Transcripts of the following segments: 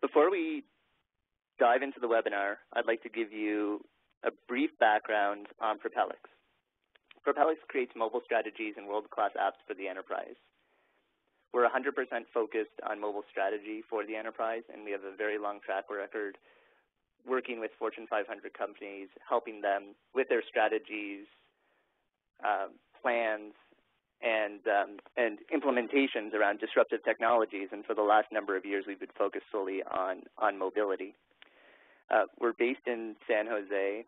Before we dive into the webinar, I'd like to give you a brief background on Propelics. Propelics creates mobile strategies and world-class apps for the enterprise. We're 100% focused on mobile strategy for the enterprise, and we have a very long track record working with Fortune 500 companies, helping them with their strategies, plans, and implementations around disruptive technologies. And for the last number of years, we've been focused solely on mobility. We're based in San Jose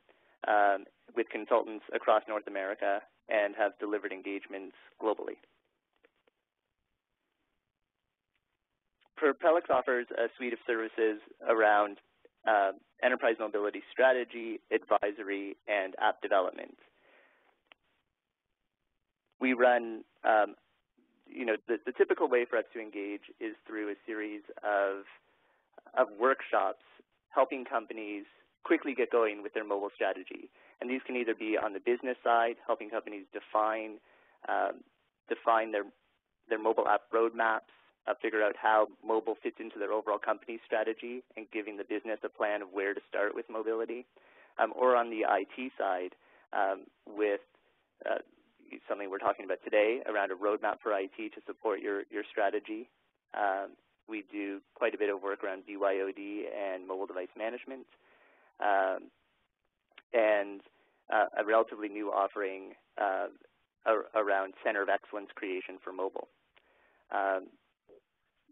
with consultants across North America and have delivered engagements globally. Propelics offers a suite of services around enterprise mobility strategy, advisory, and app development. We run, the typical way for us to engage is through a series of workshops helping companies quickly get going with their mobile strategy. And these can either be on the business side, helping companies define their mobile app roadmaps, figure out how mobile fits into their overall company strategy, and giving the business a plan of where to start with mobility, or on the IT side with something we're talking about today around a roadmap for IT to support your strategy. We do quite a bit of work around BYOD and mobile device management, and a relatively new offering around Center of Excellence creation for mobile.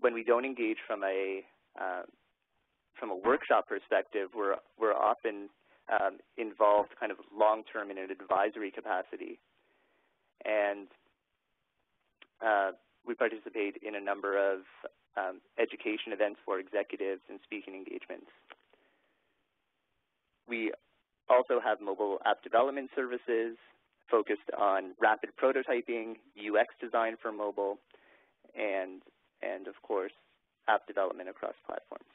When we don't engage from a workshop perspective, we're often involved kind of long-term in an advisory capacity, and we participate in a number of education events for executives and speaking engagements. We also have mobile app development services focused on rapid prototyping, UX design for mobile, and of course, app development across platforms.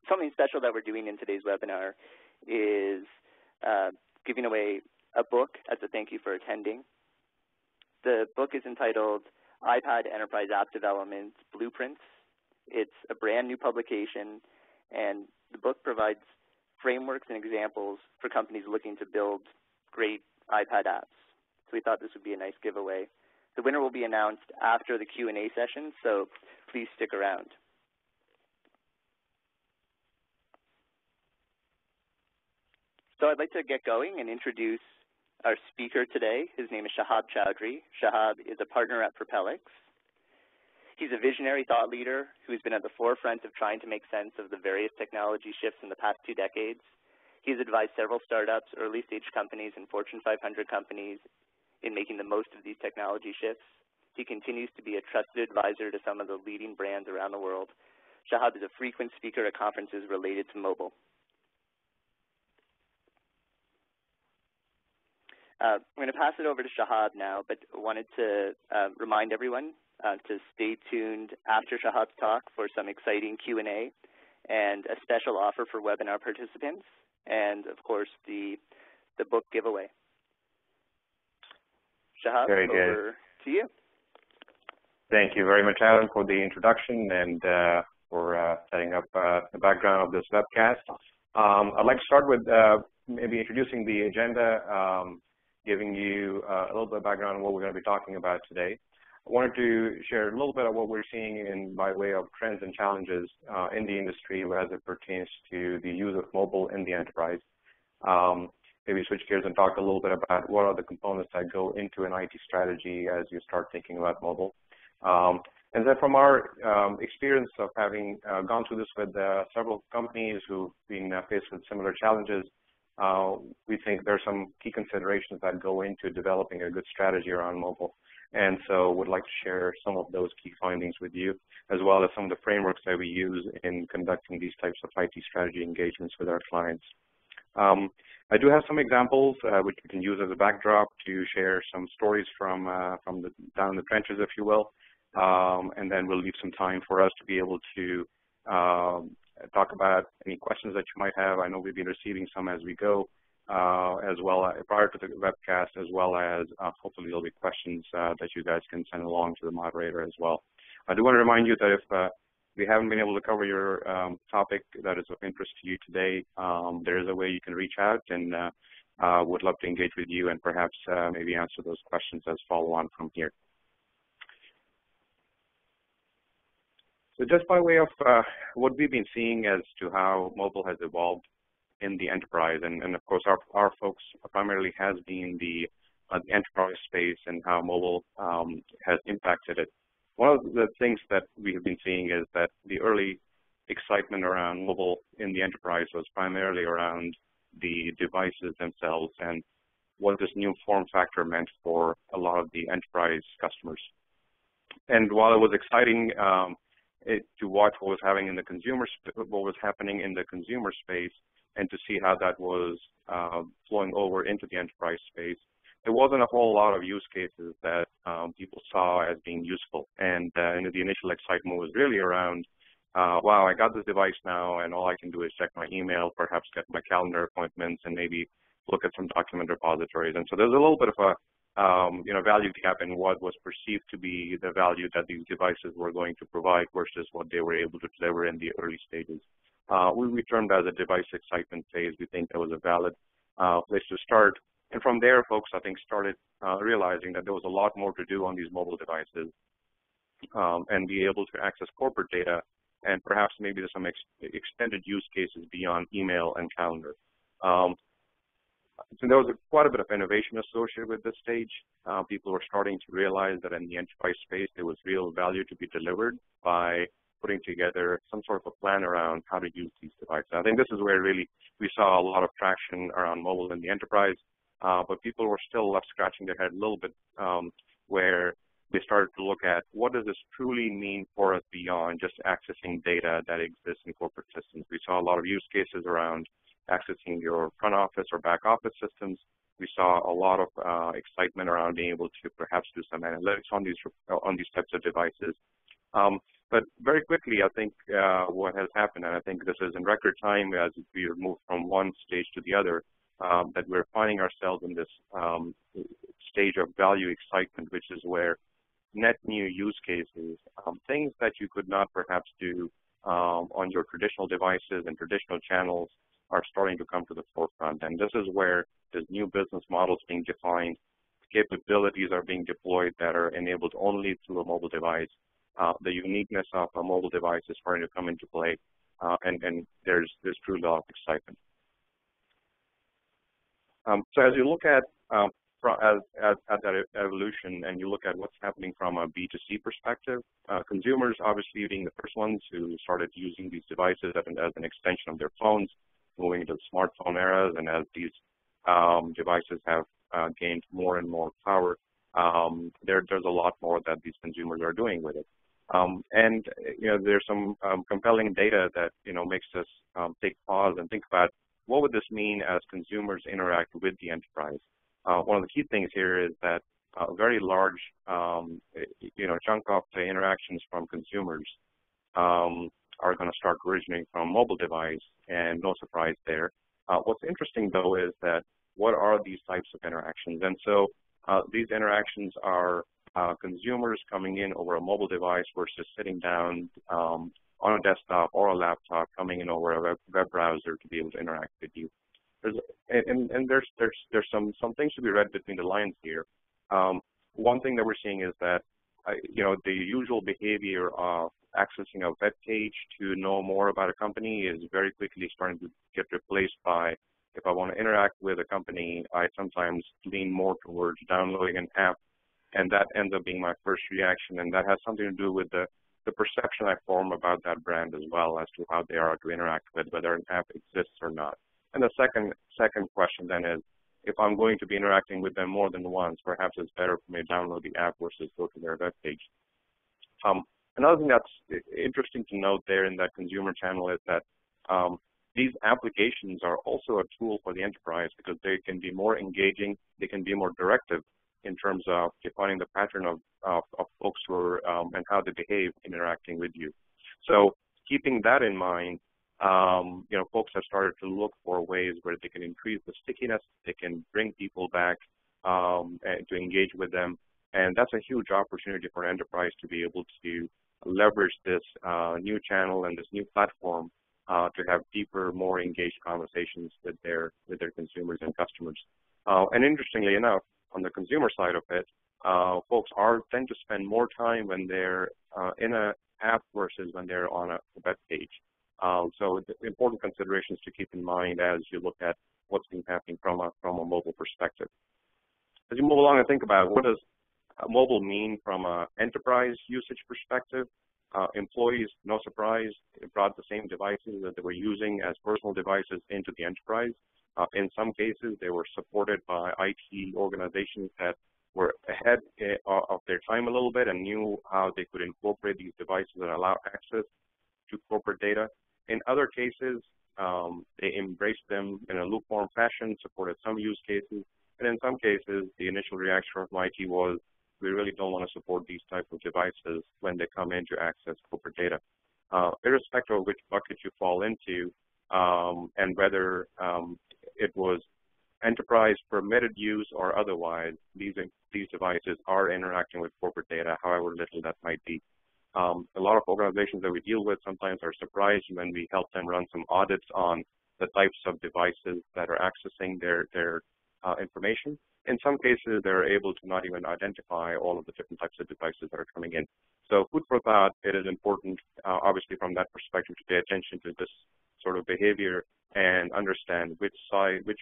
Something special that we're doing in today's webinar is giving away a book as a thank you for attending. The book is entitled iPad Enterprise App Development Blueprints. It's a brand new publication, and the book provides frameworks and examples for companies looking to build great iPad apps. So we thought this would be a nice giveaway. The winner will be announced after the Q&A session, so please stick around. So I'd like to get going and introduce our speaker today. His name is Shahab Choudhry. Shahab is a partner at Propelics. He's a visionary thought leader who's been at the forefront of trying to make sense of the various technology shifts in the past 2 decades. He's advised several startups, early-stage companies, and Fortune 500 companies in making the most of these technology shifts. He continues to be a trusted advisor to some of the leading brands around the world. Shahab is a frequent speaker at conferences related to mobile. I'm going to pass it over to Shahab now, but I wanted to remind everyone to stay tuned after Shahab's talk for some exciting Q&A and a special offer for webinar participants, and of course the book giveaway. Shahab, over to you. Thank you very much, Alan, for the introduction and for setting up the background of this webcast. I'd like to start with maybe introducing the agenda, giving you a little bit of background on what we're going to be talking about today. I wanted to share a little bit of what we're seeing by way of trends and challenges in the industry as it pertains to the use of mobile in the enterprise. Maybe switch gears and talk a little bit about what are the components that go into an IT strategy as you start thinking about mobile. And then from our experience of having gone through this with several companies who've been faced with similar challenges, we think there are some key considerations that go into developing a good strategy around mobile. And so would like to share some of those key findings with you, as well as some of the frameworks that we use in conducting these types of IT strategy engagements with our clients. I do have some examples which we can use as a backdrop to share some stories from down in the trenches, if you will, and then we'll leave some time for us to be able to talk about any questions that you might have. I know we've been receiving some as we go, as well as prior to the webcast, as well as hopefully there'll be questions that you guys can send along to the moderator as well. I do want to remind you that if we haven't been able to cover your topic that is of interest to you today, there is a way you can reach out, and would love to engage with you and perhaps maybe answer those questions as follow-on from here. So just by way of what we've been seeing as to how mobile has evolved in the enterprise, and of course our focus primarily has been the enterprise space and how mobile has impacted it. One of the things that we have been seeing is that the early excitement around mobile in the enterprise was primarily around the devices themselves and what this new form factor meant for a lot of the enterprise customers. And while it was exciting to watch what was happening in the consumer space and to see how that was flowing over into the enterprise space, there wasn't a whole lot of use cases that people saw as being useful. And the initial excitement was really around, wow, I got this device now, and all I can do is check my email, perhaps get my calendar appointments, and maybe look at some document repositories. And so there's a little bit of a value gap in what was perceived to be the value that these devices were going to provide versus what they were able to deliver in the early stages. We termed as a device excitement phase. We think that was a valid place to start. And from there, folks, I think, started realizing that there was a lot more to do on these mobile devices and be able to access corporate data, and perhaps maybe there's some extended use cases beyond email and calendar. So there was quite a bit of innovation associated with this stage. People were starting to realize that in the enterprise space, there was real value to be delivered by putting together some sort of a plan around how to use these devices. I think this is where really we saw a lot of traction around mobile in the enterprise, but people were still left scratching their head a little bit where they started to look at what does this truly mean for us beyond just accessing data that exists in corporate systems. We saw a lot of use cases around accessing your front office or back office systems. We saw a lot of excitement around being able to perhaps do some analytics on these types of devices. But very quickly, I think what has happened, and I think this is in record time as we move from one stage to the other, that we're finding ourselves in this stage of value excitement, which is where net new use cases, things that you could not perhaps do on your traditional devices and traditional channels, are starting to come to the forefront. And this is where there's new business models being defined, capabilities are being deployed that are enabled only through a mobile device. The uniqueness of a mobile device is starting to come into play, and there's truly a lot of excitement. So as you look at that evolution and you look at what's happening from a B2C perspective, consumers obviously being the first ones who started using these devices as an extension of their phones, moving into the smartphone eras, and as these devices have gained more and more power, there's a lot more that these consumers are doing with it. And there's some compelling data that makes us take pause and think about what would this mean as consumers interact with the enterprise. One of the key things here is that a very large chunk of the interactions from consumers are going to start originating from a mobile device, and no surprise there. What's interesting, though, is that what are these types of interactions? And so these interactions are consumers coming in over a mobile device versus sitting down on a desktop or a laptop, coming in over a web browser to be able to interact with you. There's some things to be read between the lines here. One thing that we're seeing is that the usual behavior of accessing a web page to know more about a company is very quickly starting to get replaced by, if I want to interact with a company, I sometimes lean more towards downloading an app, and that ends up being my first reaction, and that has something to do with the perception I form about that brand as well as to how they are to interact with, whether an app exists or not. And the second question then is, if I'm going to be interacting with them more than once, perhaps it's better for me to download the app versus go to their web page. Another thing that's interesting to note there in that consumer channel is that these applications are also a tool for the enterprise because they can be more engaging, they can be more directive in terms of defining the pattern of folks who are and how they behave interacting with you. So keeping that in mind, folks have started to look for ways where they can increase the stickiness, they can bring people back and to engage with them. And that's a huge opportunity for enterprise to be able to leverage this new channel and this new platform to have deeper, more engaged conversations with their consumers and customers. And interestingly enough, on the consumer side of it, folks tend to spend more time when they're in an app versus when they're on a web page. So the important considerations to keep in mind as you look at what's been happening from a mobile perspective. As you move along and think about what does mobile mean from an enterprise usage perspective, employees, no surprise, brought the same devices that they were using as personal devices into the enterprise. In some cases, they were supported by IT organizations that were ahead of their time a little bit and knew how they could incorporate these devices and allow access to corporate data. In other cases, they embraced them in a lukewarm fashion, supported some use cases, and in some cases, the initial reaction from IT was, we really don't want to support these types of devices when they come in to access corporate data. Irrespective of which bucket you fall into and whether it was enterprise permitted use or otherwise, these devices are interacting with corporate data, however little that might be. A lot of organizations that we deal with sometimes are surprised when we help them run some audits on the types of devices that are accessing their information. In some cases, they're able to not even identify all of the different types of devices that are coming in. So food for thought, it is important, obviously from that perspective, to pay attention to this sort of behavior and understand which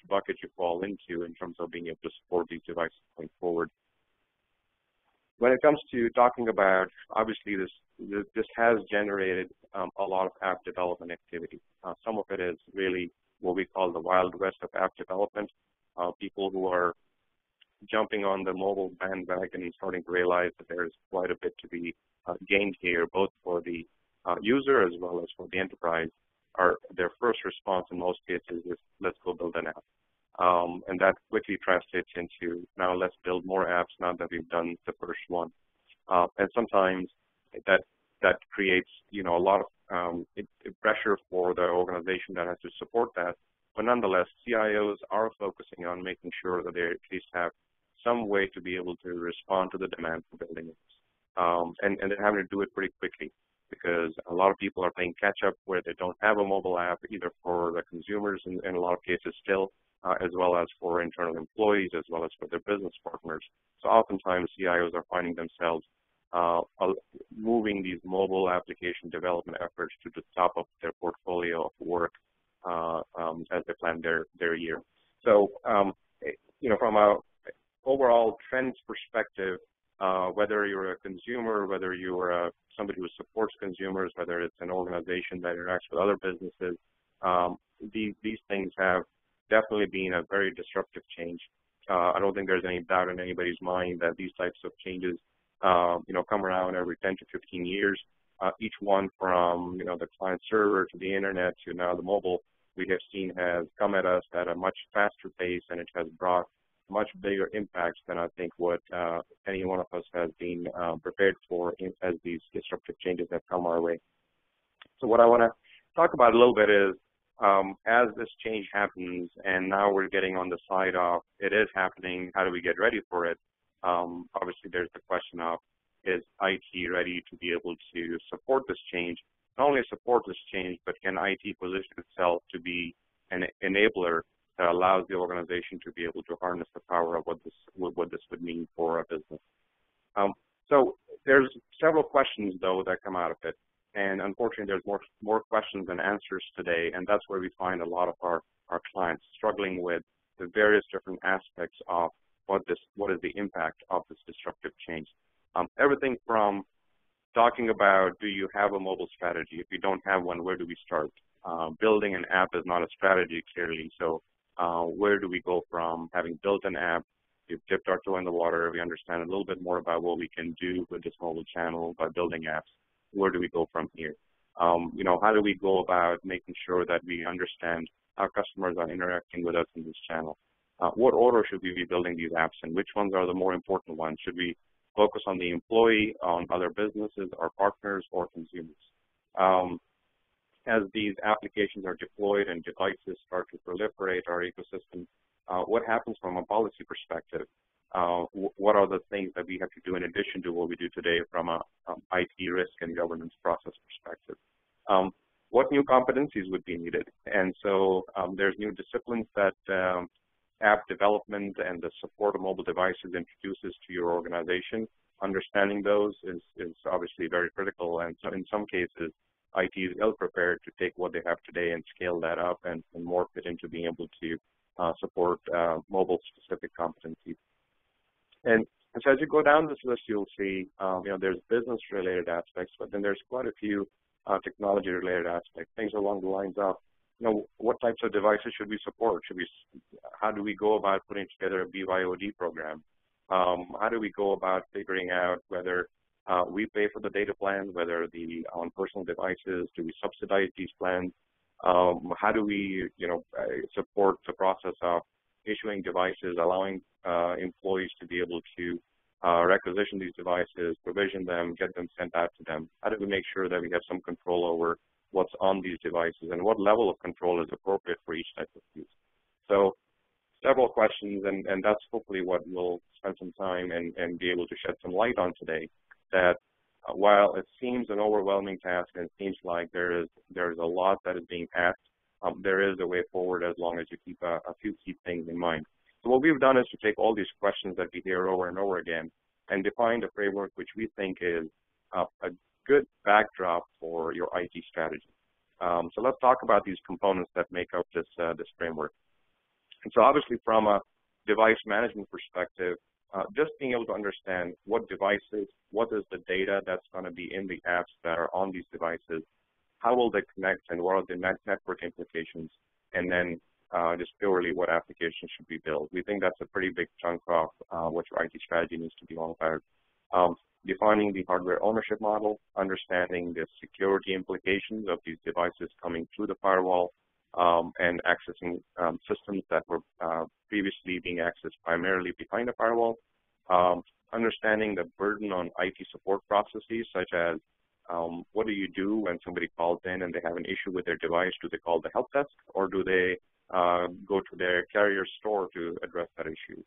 bucket you fall into in terms of being able to support these devices going forward. When it comes to talking about, obviously this has generated a lot of app development activity. Some of it is really what we call the Wild West of app development. People who are jumping on the mobile bandwagon and starting to realize that there's quite a bit to be gained here, both for the user as well as for the enterprise. Their first response in most cases is, let's go build an app. And that quickly translates into, now let's build more apps now that we've done the first one. And sometimes that creates, a lot of pressure for the organization that has to support that. But nonetheless, CIOs are focusing on making sure that they at least have some way to be able to respond to the demand for building apps. And they're having to do it pretty quickly because a lot of people are playing catch up where they don't have a mobile app, either for the consumers in a lot of cases still, as well as for internal employees, as well as for their business partners. So oftentimes CIOs are finding themselves moving these mobile application development efforts to the top of their portfolio of work as they plan their year. So, from a overall trends perspective, whether you're a consumer, whether you're somebody who supports consumers, whether it's an organization that interacts with other businesses, these things have definitely been a very disruptive change. I don't think there's any doubt in anybody's mind that these types of changes, come around every 10 to 15 years. Each one from, the client server to the internet to now the mobile, we have seen has come at us at a much faster pace, and it has brought much bigger impacts than I think what any one of us has been prepared for as these disruptive changes have come our way. So what I want to talk about a little bit is as this change happens, and now we're getting on the side of it is happening, how do we get ready for it? Obviously, there's the question of, is IT ready to be able to support this change? Not only support this change, but can IT position itself to be an enabler that allows the organization to be able to harness the power of what this would mean for a business? So there's several questions, though, that come out of it. And unfortunately, there's more questions than answers today, and that's where we find a lot of our clients struggling with the various different aspects of what is the impact of this disruptive change. Everything from talking about, do you have a mobile strategy? If you don't have one, where do we start? Building an app is not a strategy, clearly. So where do we go from having built an app? We've dipped our toe in the water. We understand a little bit more about what we can do with this mobile channel by building apps. Where do we go from here? How do we go about making sure that we understand how customers are interacting with us in this channel? What order should we be building these apps in? Which ones are the more important ones? Should we focus on the employee, on other businesses, our partners, or consumers? As these applications are deployed and devices start to proliferate our ecosystem, what happens from a policy perspective? what are the things that we have to do in addition to what we do today from a IT risk and governance process perspective. What new competencies would be needed? And so there's new disciplines that app development and the support of mobile devices introduces to your organization. Understanding those is obviously very critical, and so in some cases, IT is ill-prepared to take what they have today and scale that up and morph it into being able to support mobile-specific competencies. And so as you go down this list, you'll see, there's business-related aspects, but then there's quite a few technology-related aspects, things along the lines of, what types of devices should we support? How do we go about putting together a BYOD program? How do we go about figuring out whether we pay for the data plan, whether on personal devices, do we subsidize these plans? How do we, support the process of issuing devices, allowing employees to be able to requisition these devices, provision them, get them sent out to them? How do we make sure that we have some control over what's on these devices and what level of control is appropriate for each type of use? So several questions, and that's hopefully what we'll spend some time and be able to shed some light on today, that while it seems an overwhelming task and it seems like there's a lot that is being asked, there is a way forward as long as you keep a few key things in mind. So what we've done is to take all these questions that we hear over and over again and define a framework which we think is a good backdrop for your IT strategy. So let's talk about these components that make up this framework. And so obviously from a device management perspective, just being able to understand what devices, what is the data that's going to be in the apps that are on these devices, how will they connect, and what are the network implications, and then just purely what applications should be built. We think that's a pretty big chunk of what your IT strategy needs to be all about. Defining the hardware ownership model, understanding the security implications of these devices coming through the firewall, and accessing systems that were previously being accessed primarily behind the firewall. Understanding the burden on IT support processes, such as what do you do when somebody calls in and they have an issue with their device? Do they call the help desk, or do they go to their carrier store to address that issue?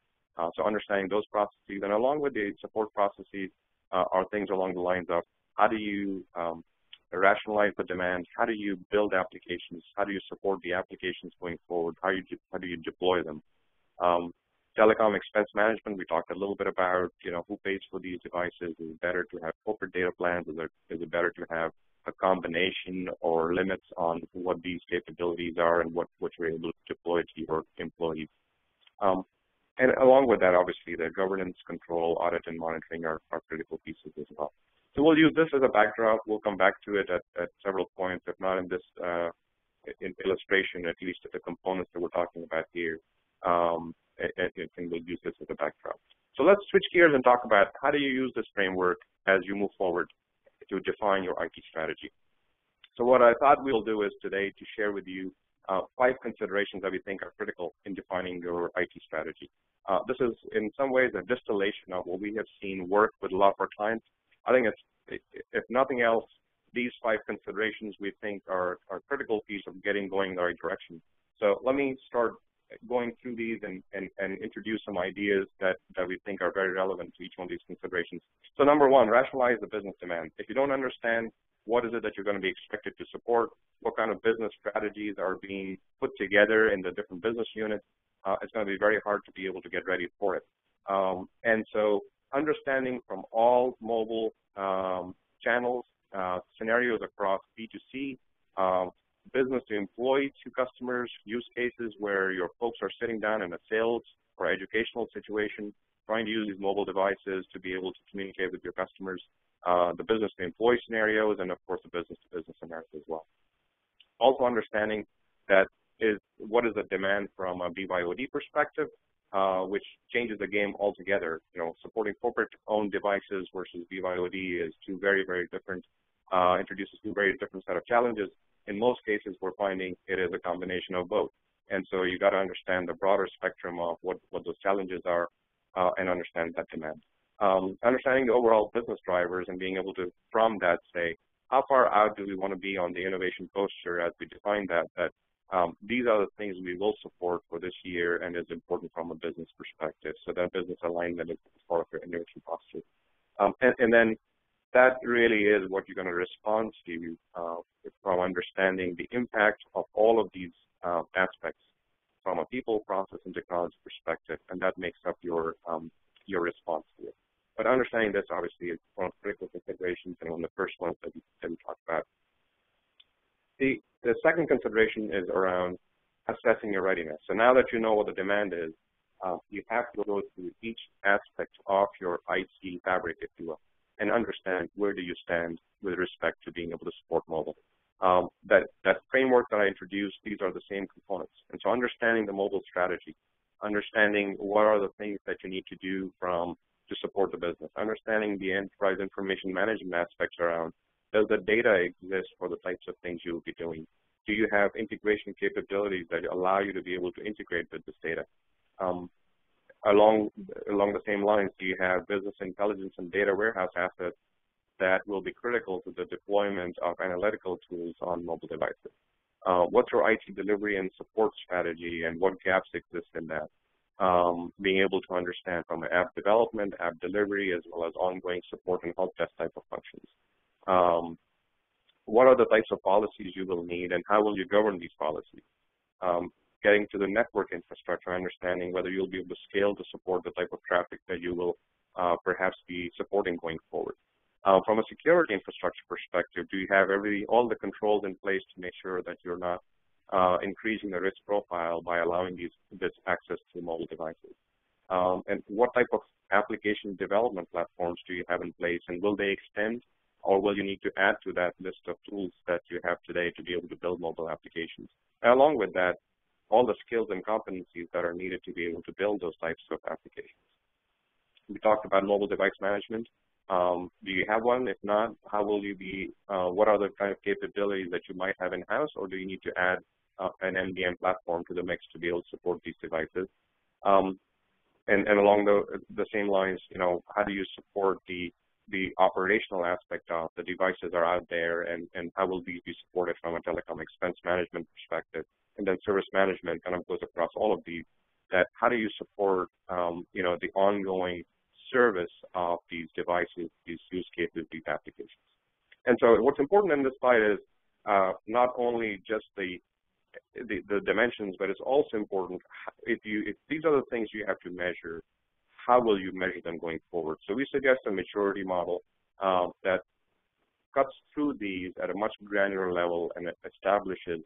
So understanding those processes, and along with the support processes are things along the lines of how do you rationalize the demand, how do you build applications, how do you support the applications going forward, how do you deploy them. Telecom expense management, we talked a little bit about, who pays for these devices. Is it better to have corporate data plans? Is it better to have a combination or limits on what these capabilities are and what you're able to deploy to your employees? And along with that, obviously, the governance, control, audit, and monitoring are critical pieces as well. So we'll use this as a backdrop. We'll come back to it at several points, if not in this illustration, at least at the components that we're talking about here. And we'll use this as a backdrop. So let's switch gears and talk about how do you use this framework as you move forward to define your IT strategy. So what I thought we'll do is today to share with you 5 considerations that we think are critical in defining your IT strategy. This is in some ways a distillation of what we have seen work with a lot of our clients. I think it's, if nothing else, these 5 considerations we think are a critical piece of getting going in the right direction. So let me start going through these and introduce some ideas that we think are very relevant to each one of these considerations. So number 1, rationalize the business demand. If you don't understand what is it that you're going to be expected to support, what kind of business strategies are being put together in the different business units, it's going to be very hard to be able to get ready for it. And so understanding from all mobile channels, scenarios across B2C, business to employee to customers, use cases where your folks are sitting down in a sales or educational situation, trying to use these mobile devices to be able to communicate with your customers, the business to employee scenarios, and of course the business to business scenarios as well. Also understanding that what is the demand from a BYOD perspective, which changes the game altogether. Supporting corporate-owned devices versus BYOD is two very, very different, introduces two very different set of challenges. In most cases, we're finding it is a combination of both. And so you got to understand the broader spectrum of what those challenges are and understand that demand. Understanding the overall business drivers and being able to, from that, say, how far out do we want to be on the innovation posture as we define that These are the things we will support for this year and is important from a business perspective. So that business alignment is part of your innovation posture. And then that really is what you're going to respond to from understanding the impact of all of these aspects from a people, process, and technology perspective, and that makes up your response to it. But understanding this, obviously, is one of the critical considerations and one of the first ones that we talked about. The second consideration is around assessing your readiness. So now that you know what the demand is, you have to go through each aspect of your IT fabric, if you will, and understand where do you stand with respect to being able to support mobile. That framework that I introduced, these are the same components. And so understanding the mobile strategy, understanding what are the things that you need to do to support the business, understanding the enterprise information management aspects around, does the data exist for the types of things you'll be doing? Do you have integration capabilities that allow you to be able to integrate with this data? Along the same lines, do you have business intelligence and data warehouse assets that will be critical to the deployment of analytical tools on mobile devices? What's your IT delivery and support strategy, and what gaps exist in that? Being able to understand from app development, app delivery, as well as ongoing support and help desk type of functions. What are the types of policies you will need, and how will you govern these policies? Getting to the network infrastructure, understanding whether you'll be able to scale to support the type of traffic that you will perhaps be supporting going forward. From a security infrastructure perspective, do you have all the controls in place to make sure that you're not increasing the risk profile by allowing this access to mobile devices? And what type of application development platforms do you have in place, and will they extend, or will you need to add to that list of tools that you have today to be able to build mobile applications? And along with that, all the skills and competencies that are needed to be able to build those types of applications. We talked about mobile device management. Do you have one? If not, how will you be, what are the kind of capabilities that you might have in-house, or do you need to add an MDM platform to the mix to be able to support these devices? And along the same lines, how do you support the operational aspect of the devices are out there, and how will these be supported from a telecom expense management perspective? And then service management kind of goes across all of these. That how do you support, the ongoing service of these devices, these use cases, these applications? And so what's important in this slide is not only just the dimensions, but it's also important if these are the things you have to measure, how will you measure them going forward? So we suggest a maturity model that cuts through these at a much granular level and establishes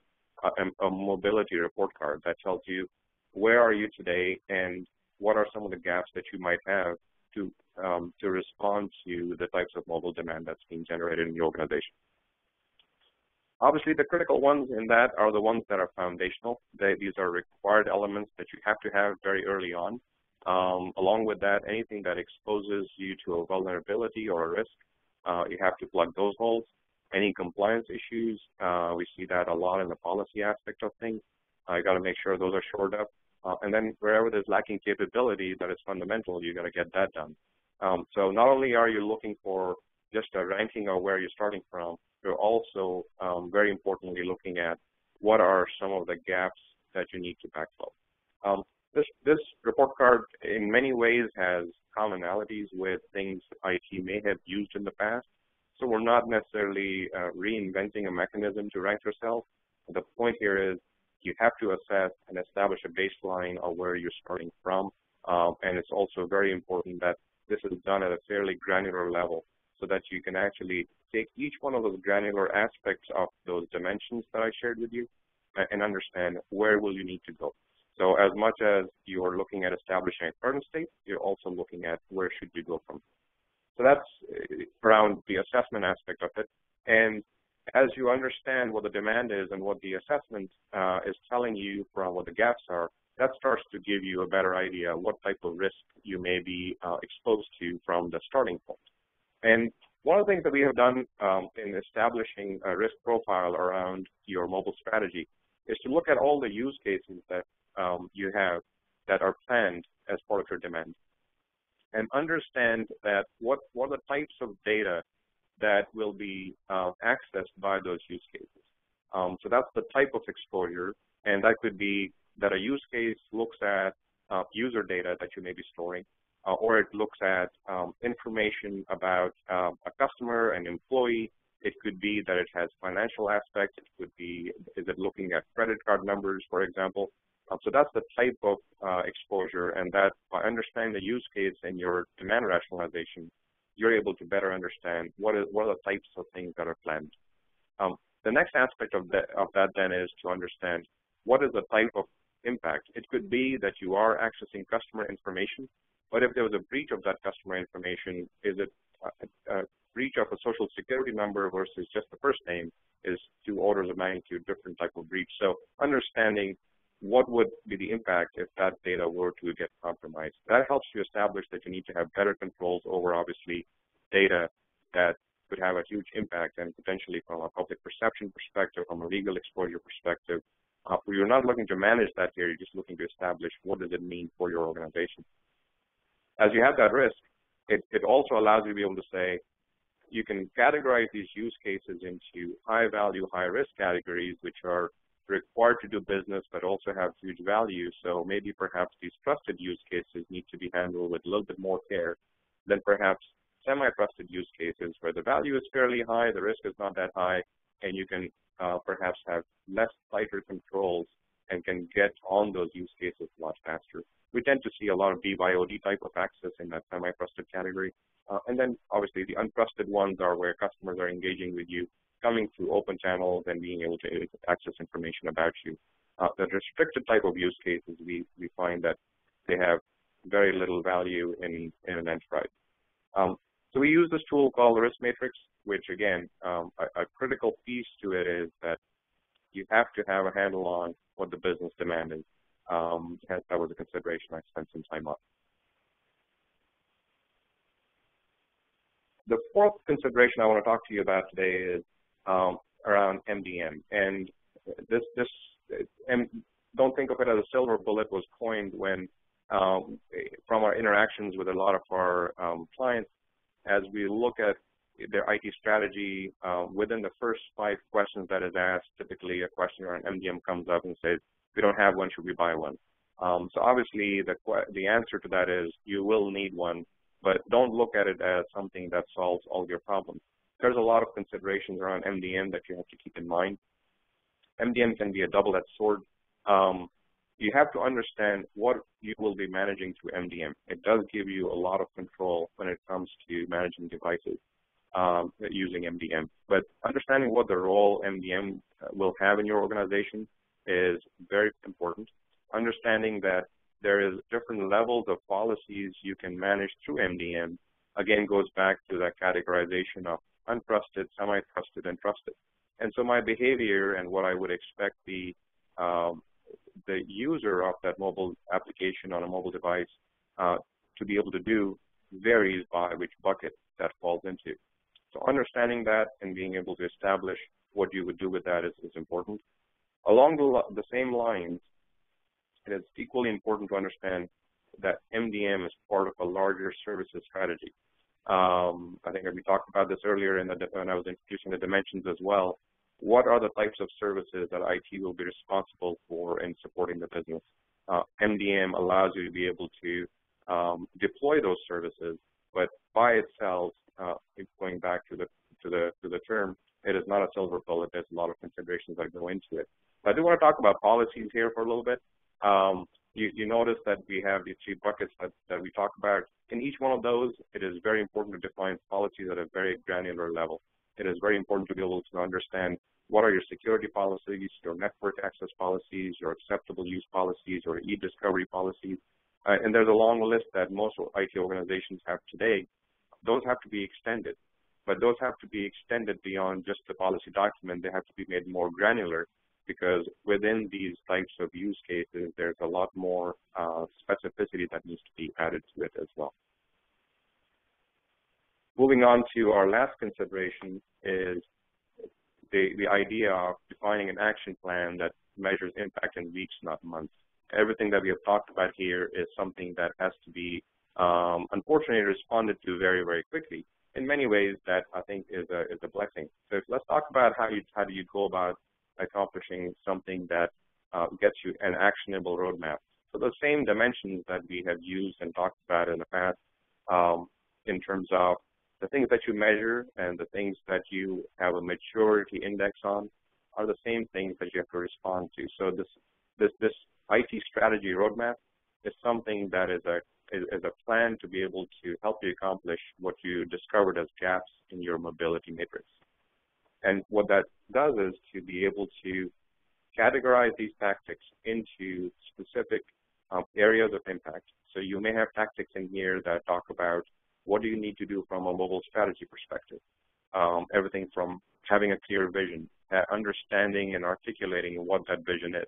a mobility report card that tells you where are you today and what are some of the gaps that you might have to respond to the types of mobile demand that's being generated in the organization. Obviously, the critical ones in that are the ones that are foundational. These are required elements that you have to have very early on. Along with that, anything that exposes you to a vulnerability or a risk, you have to plug those holes. Any compliance issues, we see that a lot in the policy aspect of things. You got to make sure those are shored up. And then wherever there's lacking capability that is fundamental, you got to get that done. So not only are you looking for just a ranking of where you're starting from, you're also very importantly looking at what are some of the gaps that you need to backfill. This report card in many ways has commonalities with things IT may have used in the past. So we're not necessarily reinventing a mechanism to rank yourself. The point here is you have to assess and establish a baseline of where you're starting from. And it's also very important that this is done at a fairly granular level so that you can actually take each one of those granular aspects of those dimensions that I shared with you and understand where will you need to go. So as much as you're looking at establishing a current state, you're also looking at where should you go from. So that's around the assessment aspect of it. And as you understand what the demand is and what the assessment is telling you from what the gaps are, that starts to give you a better idea what type of risk you may be exposed to from the starting point. And one of the things that we have done in establishing a risk profile around your mobile strategy is to look at all the use cases that you have that are planned as part of your demand and understand that what are the types of data that will be accessed by those use cases. So that's the type of exposure, and that could be that a use case looks at user data that you may be storing, or it looks at information about a customer, an employee. It could be that it has financial aspects. It could be, is it looking at credit card numbers, for example? So that's the type of exposure, and that by understanding the use case and your demand rationalization, you're able to better understand what are the types of things that are planned. The next aspect of that then is to understand what is the type of impact. It could be that you are accessing customer information, but if there was a breach of that customer information, is it a breach of a social security number versus just the first name is 2 orders of magnitude different type of breach. So understanding what would be the impact if that data were to get compromised. That helps you establish that you need to have better controls over, obviously, data that could have a huge impact, and potentially from a public perception perspective, from a legal exposure perspective. You're not looking to manage that here, you're just looking to establish what does it mean for your organization. As you have that risk, it also allows you to be able to say, you can categorize these use cases into high value, high risk categories, which are required to do business but also have huge value. So maybe perhaps these trusted use cases need to be handled with a little bit more care than perhaps semi-trusted use cases where the value is fairly high, the risk is not that high, and you can perhaps have less tighter controls and can get on those use cases a lot faster. We tend to see a lot of BYOD type of access in that semi-trusted category. And then obviously the untrusted ones are where customers are engaging with you, coming through open channels and being able to access information about you. The restricted type of use cases, we find that they have very little value in an enterprise. So we use this tool called the risk matrix, which again, a critical piece to it is that you have to have a handle on what the business demand is. That was a consideration I spent some time on. The fourth consideration I want to talk to you about today is around MDM. And don't think of it as a silver bullet was coined when, from our interactions with a lot of our clients, as we look at their IT strategy, within the first 5 questions that is asked, typically a question around MDM comes up and says, we don't have one, should we buy one? So obviously the answer to that is you will need one, but don't look at it as something that solves all your problems. There's a lot of considerations around MDM that you have to keep in mind. MDM can be a double-edged sword. You have to understand what you will be managing through MDM. It does give you a lot of control when it comes to managing devices using MDM. But understanding what the role MDM will have in your organization is very important. Understanding that there is different levels of policies you can manage through MDM, again, goes back to that categorization of untrusted, semi-trusted, and trusted. And so my behavior and what I would expect the user of that mobile application on a mobile device to be able to do varies by which bucket that falls into. So understanding that and being able to establish what you would do with that is important. Along the same lines, it is equally important to understand that MDM is part of a larger services strategy. I think we talked about this earlier when I was introducing the dimensions as well. What are the types of services that IT will be responsible for in supporting the business? MDM allows you to be able to deploy those services, but by itself, going back to the term, it is not a silver bullet. There's a lot of considerations that go into it. But I do want to talk about policies here for a little bit. You notice that we have these 3 buckets that we talk about. In each one of those, it is very important to define policies at a very granular level. It is very important to be able to understand what are your security policies, your network access policies, your acceptable use policies, your e-discovery policies. And there's a long list that most IT organizations have today. Those have to be extended, but those have to be extended beyond just the policy document. They have to be made more granular, because within these types of use cases, there's a lot more specificity that needs to be added to it as well. Moving on to our last consideration is the idea of defining an action plan that measures impact in weeks, not months. Everything that we have talked about here is something that has to be, unfortunately, responded to very, very quickly. In many ways, that I think is a blessing. So let's talk about how do you go about accomplishing something that gets you an actionable roadmap. So the same dimensions that we have used and talked about in the past in terms of the things that you measure and the things that you have a maturity index on are the same things that you have to respond to. So this IT strategy roadmap is something that is a plan to be able to help you accomplish what you discovered as gaps in your mobility matrix. And what that does is to be able to categorize these tactics into specific areas of impact. So you may have tactics in here that talk about what do you need to do from a mobile strategy perspective. Everything from having a clear vision, understanding and articulating what that vision is,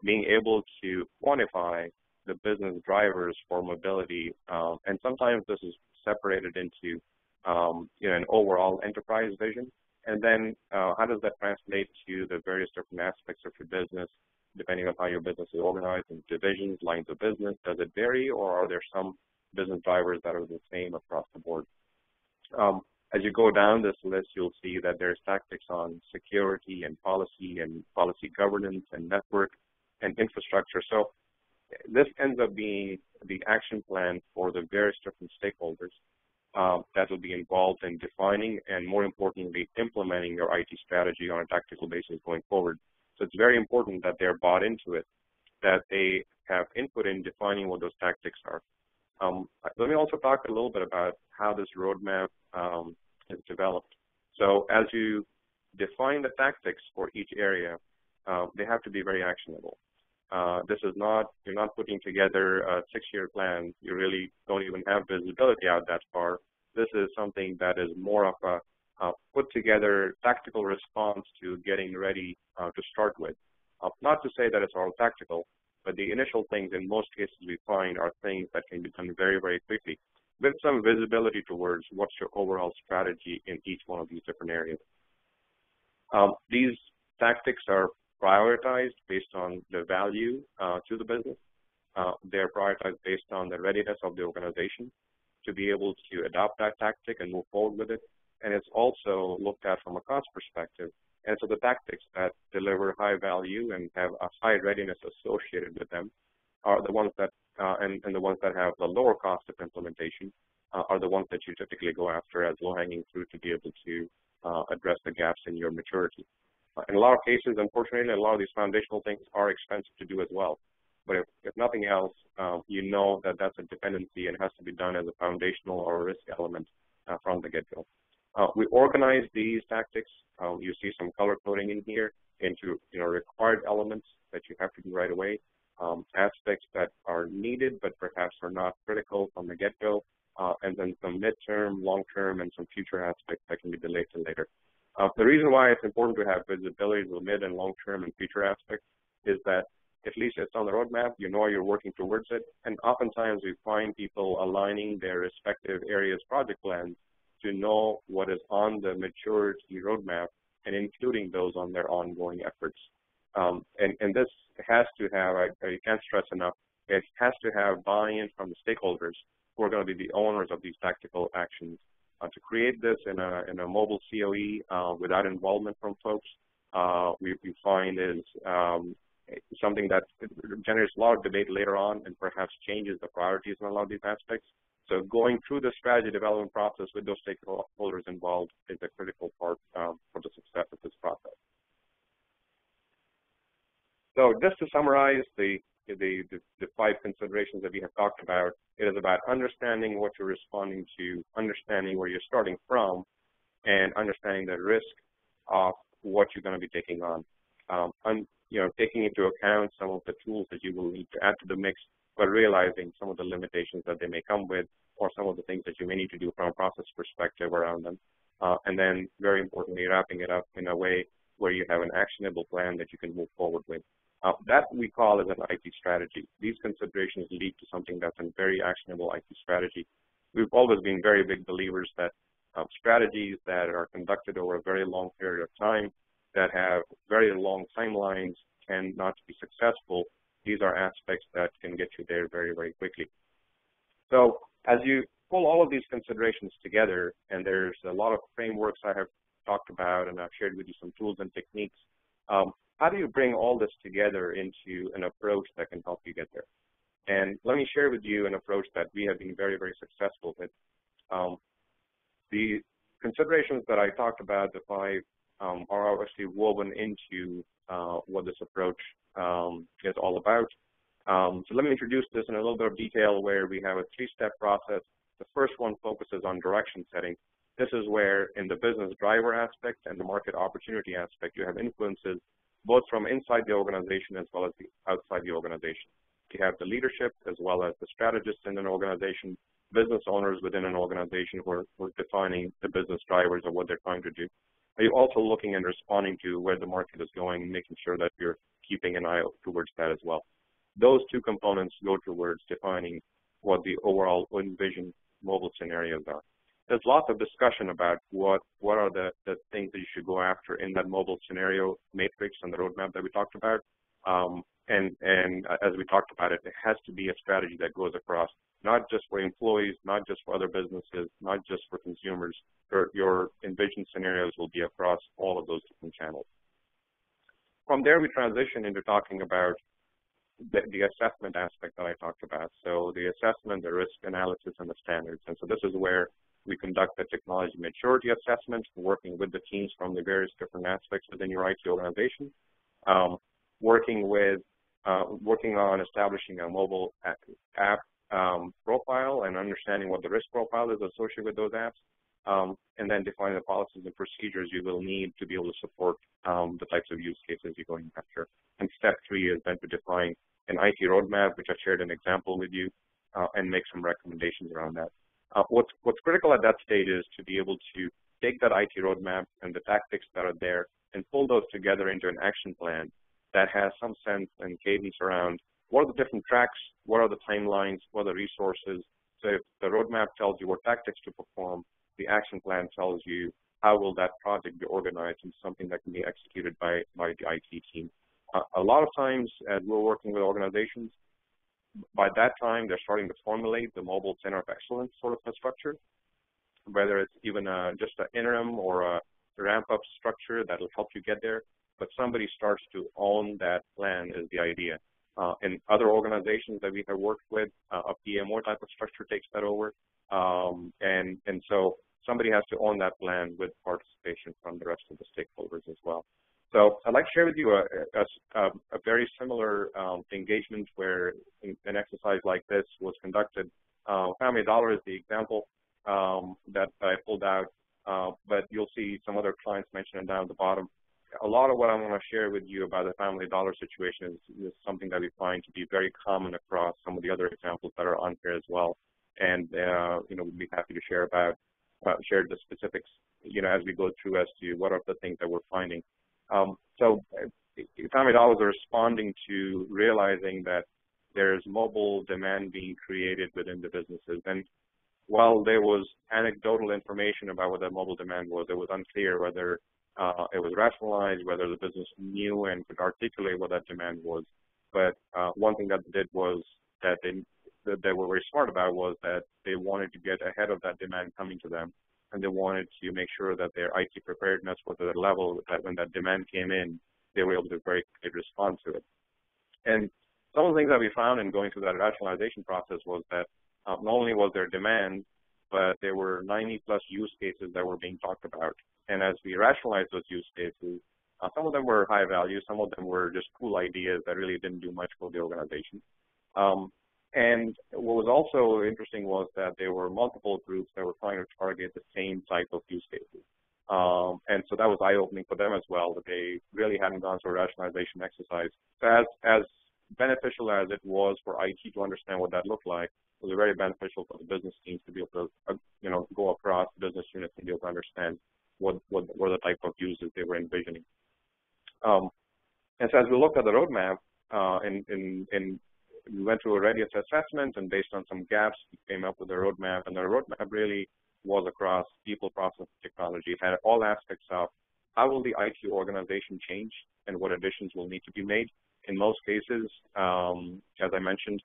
being able to quantify the business drivers for mobility, and sometimes this is separated into an overall enterprise vision. And then how does that translate to the various different aspects of your business, depending on how your business is organized in divisions, lines of business? Does it vary, or are there some business drivers that are the same across the board? As you go down this list, you'll see that there's tactics on security and policy governance and network and infrastructure. So this ends up being the action plan for the various different stakeholders that will be involved in defining and, more importantly, implementing your IT strategy on a tactical basis going forward. So it's very important that they're bought into it, that they have input in defining what those tactics are. Let me also talk a little bit about how this roadmap is developed. So as you define the tactics for each area, they have to be very actionable. This is not, you're not putting together a 6-year plan. You really don't even have visibility out that far. This is something that is more of a put together tactical response to getting ready to start with. Not to say that it's all tactical, but the initial things in most cases we find are things that can be done very, very quickly with some visibility towards what's your overall strategy in each one of these different areas. These tactics are prioritized based on the value to the business. They're prioritized based on the readiness of the organization to be able to adopt that tactic and move forward with it. And it's also looked at from a cost perspective. And so the tactics that deliver high value and have a high readiness associated with them are the ones that, and the ones that have the lower cost of implementation are the ones that you typically go after as low-hanging fruit to be able to address the gaps in your maturity. In a lot of cases, unfortunately, a lot of these foundational things are expensive to do as well. But if nothing else, you know that that's a dependency and has to be done as a foundational or risk element from the get-go. We organize these tactics. You see some color coding in here into required elements that you have to do right away, aspects that are needed but perhaps are not critical from the get-go, and then some midterm, long-term, and some future aspects that can be delayed to later. The reason why it's important to have visibility to the mid and long-term and future aspects is that at least it's on the roadmap, you know you're working towards it, and oftentimes we find people aligning their respective areas project plans to know what is on the maturity roadmap and including those on their ongoing efforts. And this has to have, I can't stress enough, it has to have buy-in from the stakeholders who are going to be the owners of these tactical actions. To create this in a mobile COE without involvement from folks, we find is something that generates a lot of debate later on and perhaps changes the priorities in a lot of these aspects. So going through the strategy development process with those stakeholders involved is a critical part for the success of this process. So just to summarize the 5 considerations that we have talked about, it is about understanding what you're responding to, understanding where you're starting from, and understanding the risk of what you're going to be taking on. Taking into account some of the tools that you will need to add to the mix, but realizing some of the limitations that they may come with, or some of the things that you may need to do from a process perspective around them. And then, very importantly, wrapping it up in a way where you have an actionable plan that you can move forward with. That we call as an IT strategy. These considerations lead to something that's a very actionable IT strategy. We've always been very big believers that strategies that are conducted over a very long period of time, that have very long timelines, tend not to be successful. These are aspects that can get you there very, very quickly. So as you pull all of these considerations together, and there's a lot of frameworks I have talked about, and I've shared with you some tools and techniques How do you bring all this together into an approach that can help you get there? And let me share with you an approach that we have been very, very successful with. The considerations that I talked about, the five, are obviously woven into what this approach is all about. So let me introduce this in a little bit of detail where we have a three-step process. The first one focuses on direction setting. This is where in the business driver aspect and the market opportunity aspect, you have influences both from inside the organization as well as the outside the organization. You have the leadership as well as the strategists in an organization, business owners within an organization who are defining the business drivers of what they're trying to do. Are you also looking and responding to where the market is going and making sure that you're keeping an eye out towards that as well? Those two components go towards defining what the overall envisioned mobile scenarios are. There's lots of discussion about what are the things that you should go after in that mobile scenario matrix and the roadmap that we talked about. And as we talked about it has to be a strategy that goes across, not just for employees, not just for other businesses, not just for consumers. Your envisioned scenarios will be across all of those different channels. From there, we transition into talking about the assessment aspect that I talked about. So the assessment, the risk analysis, and the standards. And so this is where we conduct the technology maturity assessment, working with the teams from the various different aspects within your IT organization, working on establishing a mobile app profile and understanding what the risk profile is associated with those apps, and then defining the policies and procedures you will need to be able to support the types of use cases you're going after. And step 3 is then to define an IT roadmap, which I shared an example with you, and make some recommendations around that. What's critical at that stage is to be able to take that IT roadmap and the tactics that are there and pull those together into an action plan that has some sense and cadence around what are the different tracks, what are the timelines, what are the resources. So if the roadmap tells you what tactics to perform, the action plan tells you how will that project be organized into something that can be executed by the IT team. A lot of times, as we're working with organizations, by that time, they're starting to formulate the mobile center of excellence sort of a structure, whether it's even just an interim or a ramp-up structure that will help you get there. But somebody starts to own that plan is the idea. In other organizations that we have worked with, a PMO type of structure takes that over. And so somebody has to own that plan with participation from the rest of the stakeholders as well. So I'd like to share with you a very similar engagement where an exercise like this was conducted. Family Dollar is the example that I pulled out, but you'll see some other clients mentioned down at the bottom. A lot of what I'm going to share with you about the Family Dollar situation is something that we find to be very common across some of the other examples that are on here as well. And, we'd be happy to share the specifics, as we go through as to what are the things that we're finding. So Family Dollar is responding to realizing that there's mobile demand being created within the businesses. And while there was anecdotal information about what that mobile demand was, it was unclear whether it was rationalized, whether the business knew and could articulate what that demand was. But one thing that they did was that they were very smart about was that they wanted to get ahead of that demand coming to them, and they wanted to make sure that their IT preparedness was at a level that when that demand came in, they were able to very quickly respond to it. And some of the things that we found in going through that rationalization process was that not only was there demand, but there were 90-plus use cases that were being talked about. And as we rationalized those use cases, some of them were high value, some of them were just cool ideas that really didn't do much for the organization. And what was also interesting was that there were multiple groups that were trying to target the same type of use cases. And so that was eye-opening for them as well, that they really hadn't gone through a rationalization exercise. So as beneficial as it was for IT to understand what that looked like, it was very beneficial for the business teams to be able to, go across business units and be able to understand what were the type of uses they were envisioning. And so as we looked at the roadmap, we went through a readiness assessment, and based on some gaps, we came up with a roadmap. And the roadmap really was across people, process, technology. It had all aspects of how will the IT organization change and what additions will need to be made. In most cases, as I mentioned,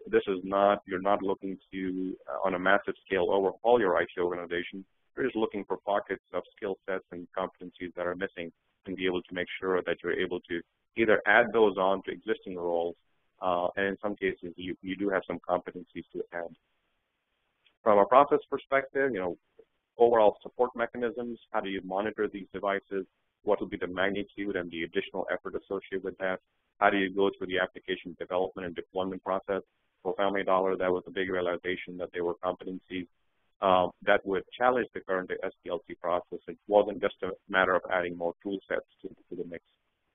you're not looking to, on a massive scale, overhaul your IT organization. You're just looking for pockets of skill sets and competencies that are missing and be able to make sure that you're able to either add those on to existing roles, and in some cases, you do have some competencies to add. From a process perspective, overall support mechanisms, how do you monitor these devices? What will be the magnitude and the additional effort associated with that? How do you go through the application development and deployment process? For Family Dollar, that was a big realization that there were competencies that would challenge the current SDLC process. It wasn't just a matter of adding more tool sets to the mix.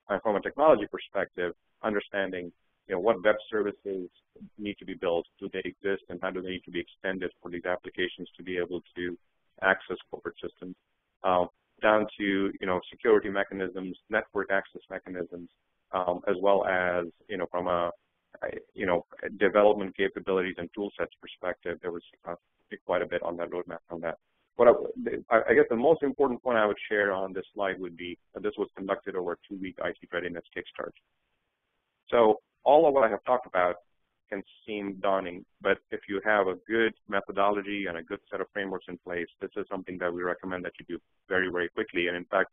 And from a technology perspective, understanding what web services need to be built, do they exist, and how do they need to be extended for these applications to be able to access corporate systems, down to security mechanisms, network access mechanisms, as well as from a development capabilities and tool sets perspective. There was quite a bit on that roadmap on that. What I guess the most important point I would share on this slide would be that this was conducted over a 2-week IT Readiness Kickstart. So all of what I have talked about can seem daunting, but if you have a good methodology and a good set of frameworks in place, this is something that we recommend that you do very, very quickly. And in fact,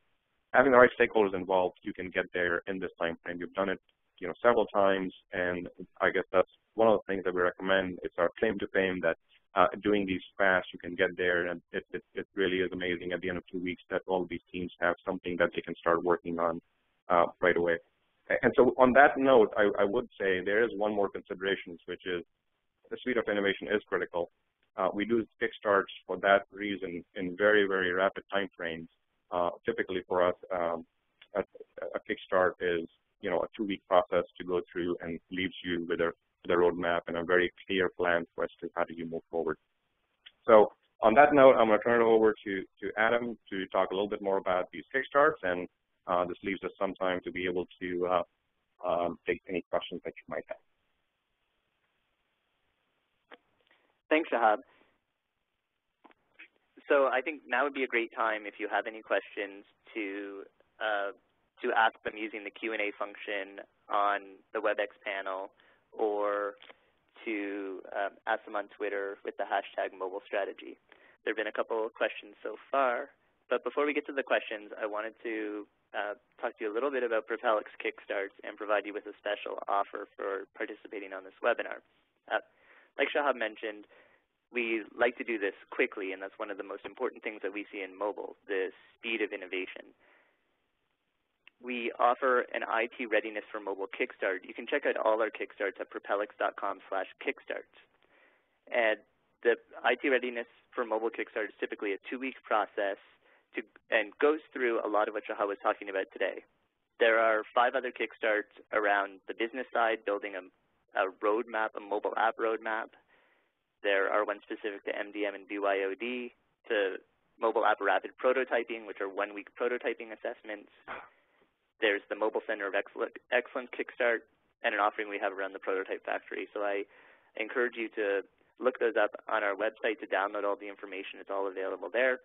having the right stakeholders involved, you can get there in this time frame. You've done it, several times, and I guess that's one of the things that we recommend. It's our claim to fame that doing these fast, you can get there, and it really is amazing at the end of 2 weeks that all of these teams have something that they can start working on right away. And so on that note, I would say there is one more consideration, which is the speed of innovation is critical. We do kickstarts for that reason in very, very rapid time frames. Typically for us, a kickstart is a 2-week process to go through and leaves you with a roadmap and a very clear plan for as to how do you move forward. So on that note, I'm going to turn it over to Adam to talk a little bit more about these kickstarts, and this leaves us some time to be able to take any questions that you might have. Thanks, Shahab. So I think now would be a great time if you have any questions to ask them using the Q&A function on the WebEx panel, or to ask them on Twitter with the hashtag mobile strategy. There have been a couple of questions so far, but before we get to the questions, I wanted to talk to you a little bit about Propelics Kickstarts and provide you with a special offer for participating on this webinar. Like Shahab mentioned, we like to do this quickly, and that's one of the most important things that we see in mobile, the speed of innovation. We offer an IT Readiness for Mobile Kickstart. You can check out all our Kickstarts at propelics.com/kickstarts. And the IT Readiness for Mobile Kickstart is typically a 2-week process and goes through a lot of what Shahab was talking about today. There are 5 other Kickstarts around the business side, building a roadmap, a mobile app roadmap. There are ones specific to MDM and BYOD, to mobile app rapid prototyping, which are 1-week prototyping assessments. There's the Mobile Center of Excellence Kickstart, and an offering we have around the Prototype Factory. So I encourage you to look those up on our website to download all the information. It's all available there.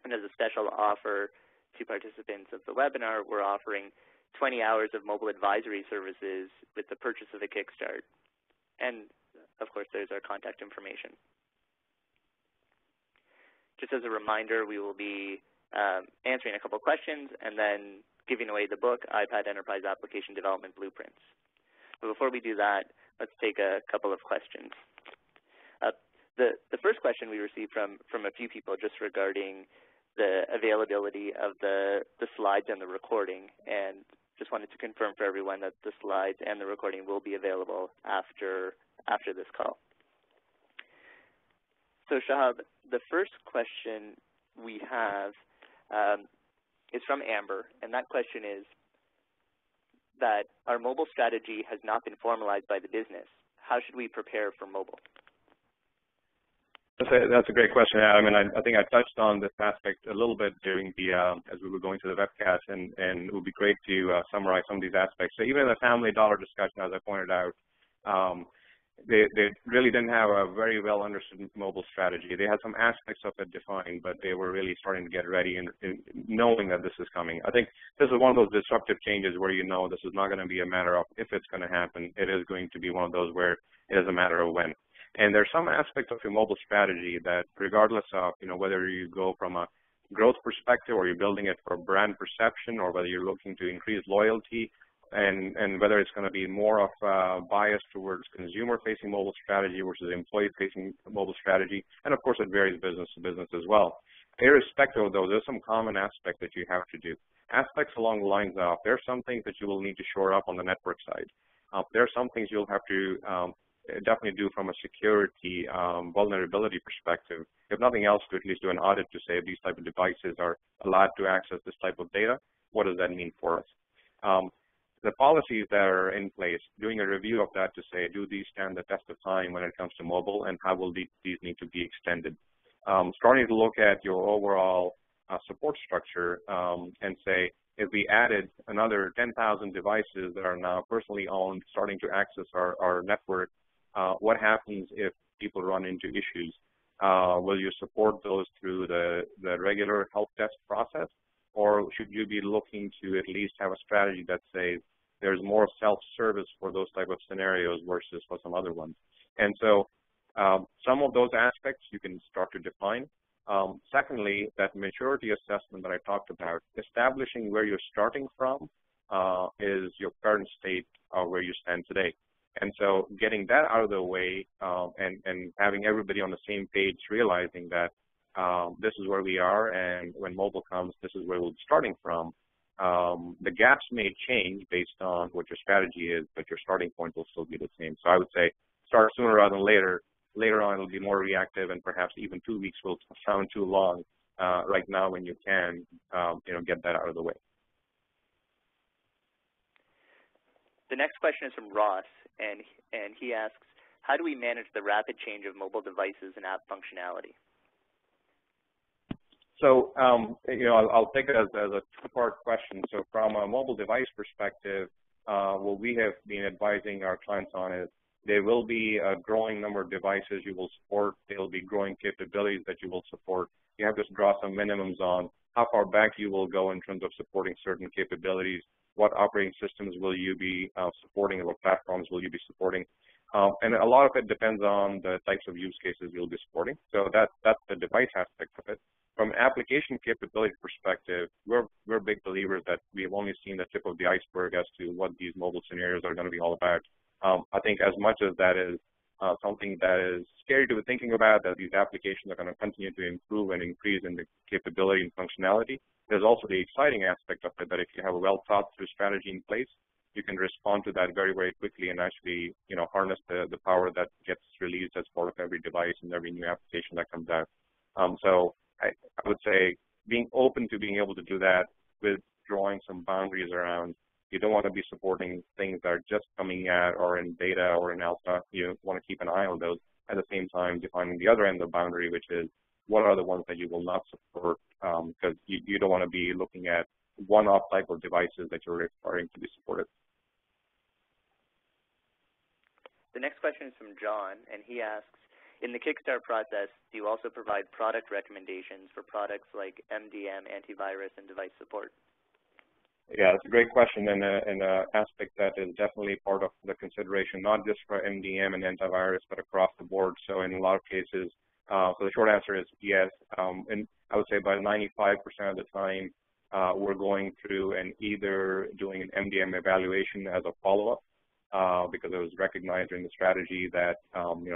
And as a special offer to participants of the webinar, we're offering 20 hours of mobile advisory services with the purchase of a Kickstart. And, of course, there's our contact information. Just as a reminder, we will be answering a couple questions and then giving away the book, iPad Enterprise Application Development Blueprints. But before we do that, let's take a couple of questions. The first question we received from a few people just regarding the availability of the slides and the recording, and just wanted to confirm for everyone that the slides and the recording will be available after this call. So Shahab, the first question we have is from Amber, and that question is that our mobile strategy has not been formalized by the business. How should we prepare for mobile? That's a great question. I mean, I think I touched on this aspect a little bit during the as we were going through the webcast, and it would be great to summarize some of these aspects. So even in the Family Dollar discussion, as I pointed out, they really didn't have a very well understood mobile strategy. They had some aspects of it defined, but they were really starting to get ready and knowing that this is coming. I think this is one of those disruptive changes where this is not going to be a matter of if it's going to happen. It is going to be one of those where it is a matter of when. And there's some aspects of your mobile strategy that, regardless of whether you go from a growth perspective, or you're building it for brand perception, or whether you're looking to increase loyalty, and whether it's going to be more of a bias towards consumer-facing mobile strategy versus employee-facing mobile strategy, and of course it varies business to business as well. Irrespective of those, there's some common aspects that you have to do. Aspects along the lines of, there are some things that you will need to shore up on the network side. There are some things you'll have to definitely do from a security vulnerability perspective. If nothing else, to at least do an audit to say if these type of devices are allowed to access this type of data, what does that mean for us? The policies that are in place, doing a review of that to say, do these stand the test of time when it comes to mobile, and how will these need to be extended? Starting to look at your overall support structure and say, if we added another 10,000 devices that are now personally owned, starting to access our network, what happens if people run into issues? Will you support those through the regular help desk process? Or should you be looking to at least have a strategy that says there's more self-service for those type of scenarios versus for some other ones? And so some of those aspects you can start to define. Secondly, that maturity assessment that I talked about, establishing where you're starting from is your current state of where you stand today. And so getting that out of the way and having everybody on the same page, realizing that this is where we are, and when mobile comes, this is where we'll be starting from. The gaps may change based on what your strategy is, but your starting point will still be the same. So I would say start sooner rather than later. Later on, it'll be more reactive, and perhaps even 2 weeks will sound too long. Right now, when you can, get that out of the way. The next question is from Ross, and he asks, how do we manage the rapid change of mobile devices and app functionality? So, I'll take it as a two-part question. So from a mobile device perspective, what we have been advising our clients on is there will be a growing number of devices you will support. There will be growing capabilities that you will support. You have to draw some minimums on how far back you will go in terms of supporting certain capabilities. What operating systems will you be supporting, and what platforms will you be supporting? And a lot of it depends on the types of use cases you'll be supporting. So that's the device aspect of it. From an application capability perspective, we're big believers that we have only seen the tip of the iceberg as to what these mobile scenarios are going to be all about. I think as much as that is something that is scary to be thinking about, that these applications are going to continue to improve and increase in the capability and functionality, there's also the exciting aspect of it that if you have a well-thought-through strategy in place, you can respond to that very, very quickly and actually, harness the power that gets released as part of every device and every new application that comes out. So I would say being open to being able to do that with drawing some boundaries around. You don't want to be supporting things that are just coming out or in beta or in alpha. You want to keep an eye on those. At the same time, defining the other end of the boundary, which is what are the ones that you will not support, because you don't want to be looking at one-off type of devices that you're requiring to be supported. The next question is from John, and he asks, in the Kickstart process, do you also provide product recommendations for products like MDM, antivirus, and device support? Yeah, that's a great question, and an aspect that is definitely part of the consideration, not just for MDM and antivirus, but across the board. So in a lot of cases, so the short answer is yes. And I would say about 95% of the time, we're going through and either doing an MDM evaluation as a follow-up, because it was recognized in the strategy that